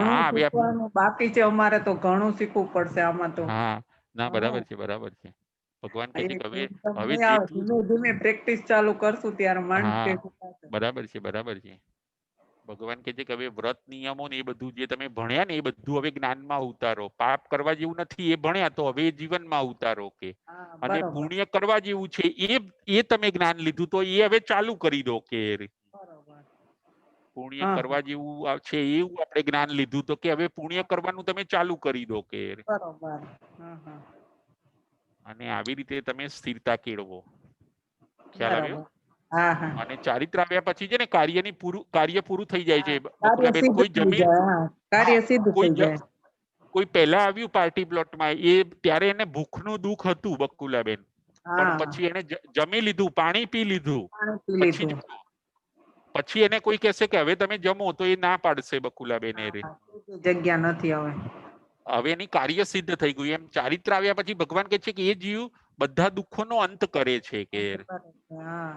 S5: બાકી છે અમારે તો ઘણું શીખવું પડશે આમાં તો.
S1: હા, ના બરાબર છે. બરાબર છે. ભગવાન કહે છે કે હવે
S5: ધીમે પ્રેક્ટિસ ચાલુ કરશું ત્યારે
S1: બરાબર છે. બરાબર છે. ભગવાન કહે છે કે હવે વ્રત નિયમો ને એ બધું જે તમે ભણ્યા ને એ બધું હવે જ્ઞાનમાં ઉતારો. પાપ કરવા જેવું નથી એ ભણ્યા તો હવે જીવનમાં ઉતારો. કે અને પુણ્ય કરવા જેવું છે એ તમે જ્ઞાન લીધું તો એ હવે ચાલુ કરી દો. કે પુણ્ય
S5: હા.
S1: કરવા જેવું છે એવું આપણે જ્ઞાન લીધું તો કે હવે પુણ્ય કરવાનું તમે ચાલુ કરી દો કે
S5: બરોબર. હા, હા.
S1: અને આવી રીતે તમે સ્થિરતા કેળવો. ખ્યાલ આવ્યો?
S5: બરોબર. હા, હા.
S1: અને ચારિત્ર આવ્યા પછી છે ને કાર્ય પૂરું થઈ જાય છે
S5: કાર્ય
S1: બકુલાબેન.
S5: સિદ્ધ
S1: કોઈ
S5: થઈ
S1: જમીન
S5: જાય. હા, કાર્ય સિદ્ધ થઈ જાય.
S1: કોઈ પહેલા આવ્યું પાર્ટી પ્લોટમાં એ ત્યારે એને ભૂખનું દુઃખ હતું બકુલાબેન, પણ
S5: હા,
S1: પછી એને જમી લીધું, પાણી પી લીધું,
S5: પાણી પી
S1: પછી
S5: લીધું.
S1: પછી એને કોઈ કહેશે કે હવે તમે જમો તો એ ના પાડશે બકુલાબેન.
S5: જગ્યા નથી હવે.
S1: હવે એની કાર્ય સિદ્ધ થઈ ગયું. એમ ચારિત્ર આવ્યા પછી ભગવાન કહે છે કે એ જીવ બધા દુઃખોનો અંત કરે છે કે
S5: હા.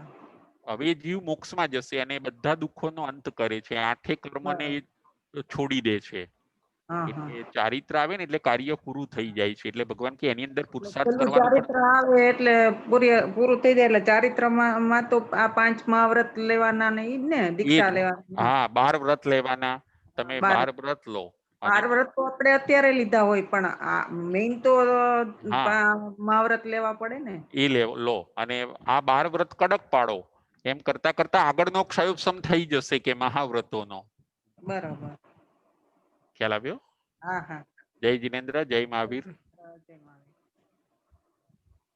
S1: હવે એ જીવ મોક્ષમાં જશે અને બધા દુઃખોનો અંત કરે છે. 8 કર્મને એ છોડી દે છે.
S5: હા, હા.
S1: એટલે ચારિત્ર આવે ને એટલે કાર્ય પૂરું થઈ જાય છે. એટલે ભગવાન કે એની અંદર પુરુષાર્થ
S5: પેલું
S1: કરવાનું
S5: ચારિત્ર આવે એટલે પૂરું થઈ જાય. એટલે ચારિત્ર માં તો આ 5 મહાવ્રત લેવાના ને ઈ જ ને દીક્ષા લેવાની.
S1: હા, 12 વ્રત લેવાના. તમે 12 વ્રત લો.
S5: 12 વ્રત તો આપણે અત્યારે લીધા હોય પણ આ મેઇન તો મહાવ્રત લેવા પડે ને.
S1: એ લો અને આ 12 વ્રત કડક પાડો. એમ કરતા કરતા આગળનો ક્ષયોપસમ થઈ જશે કે મહાવ્રતોનો.
S5: બરાબર.
S1: ખ્યાલ આવ્યો?
S5: હા, હા.
S1: જય જિનેન્દ્ર, જય મહાવીર.
S5: જય મહાવીર.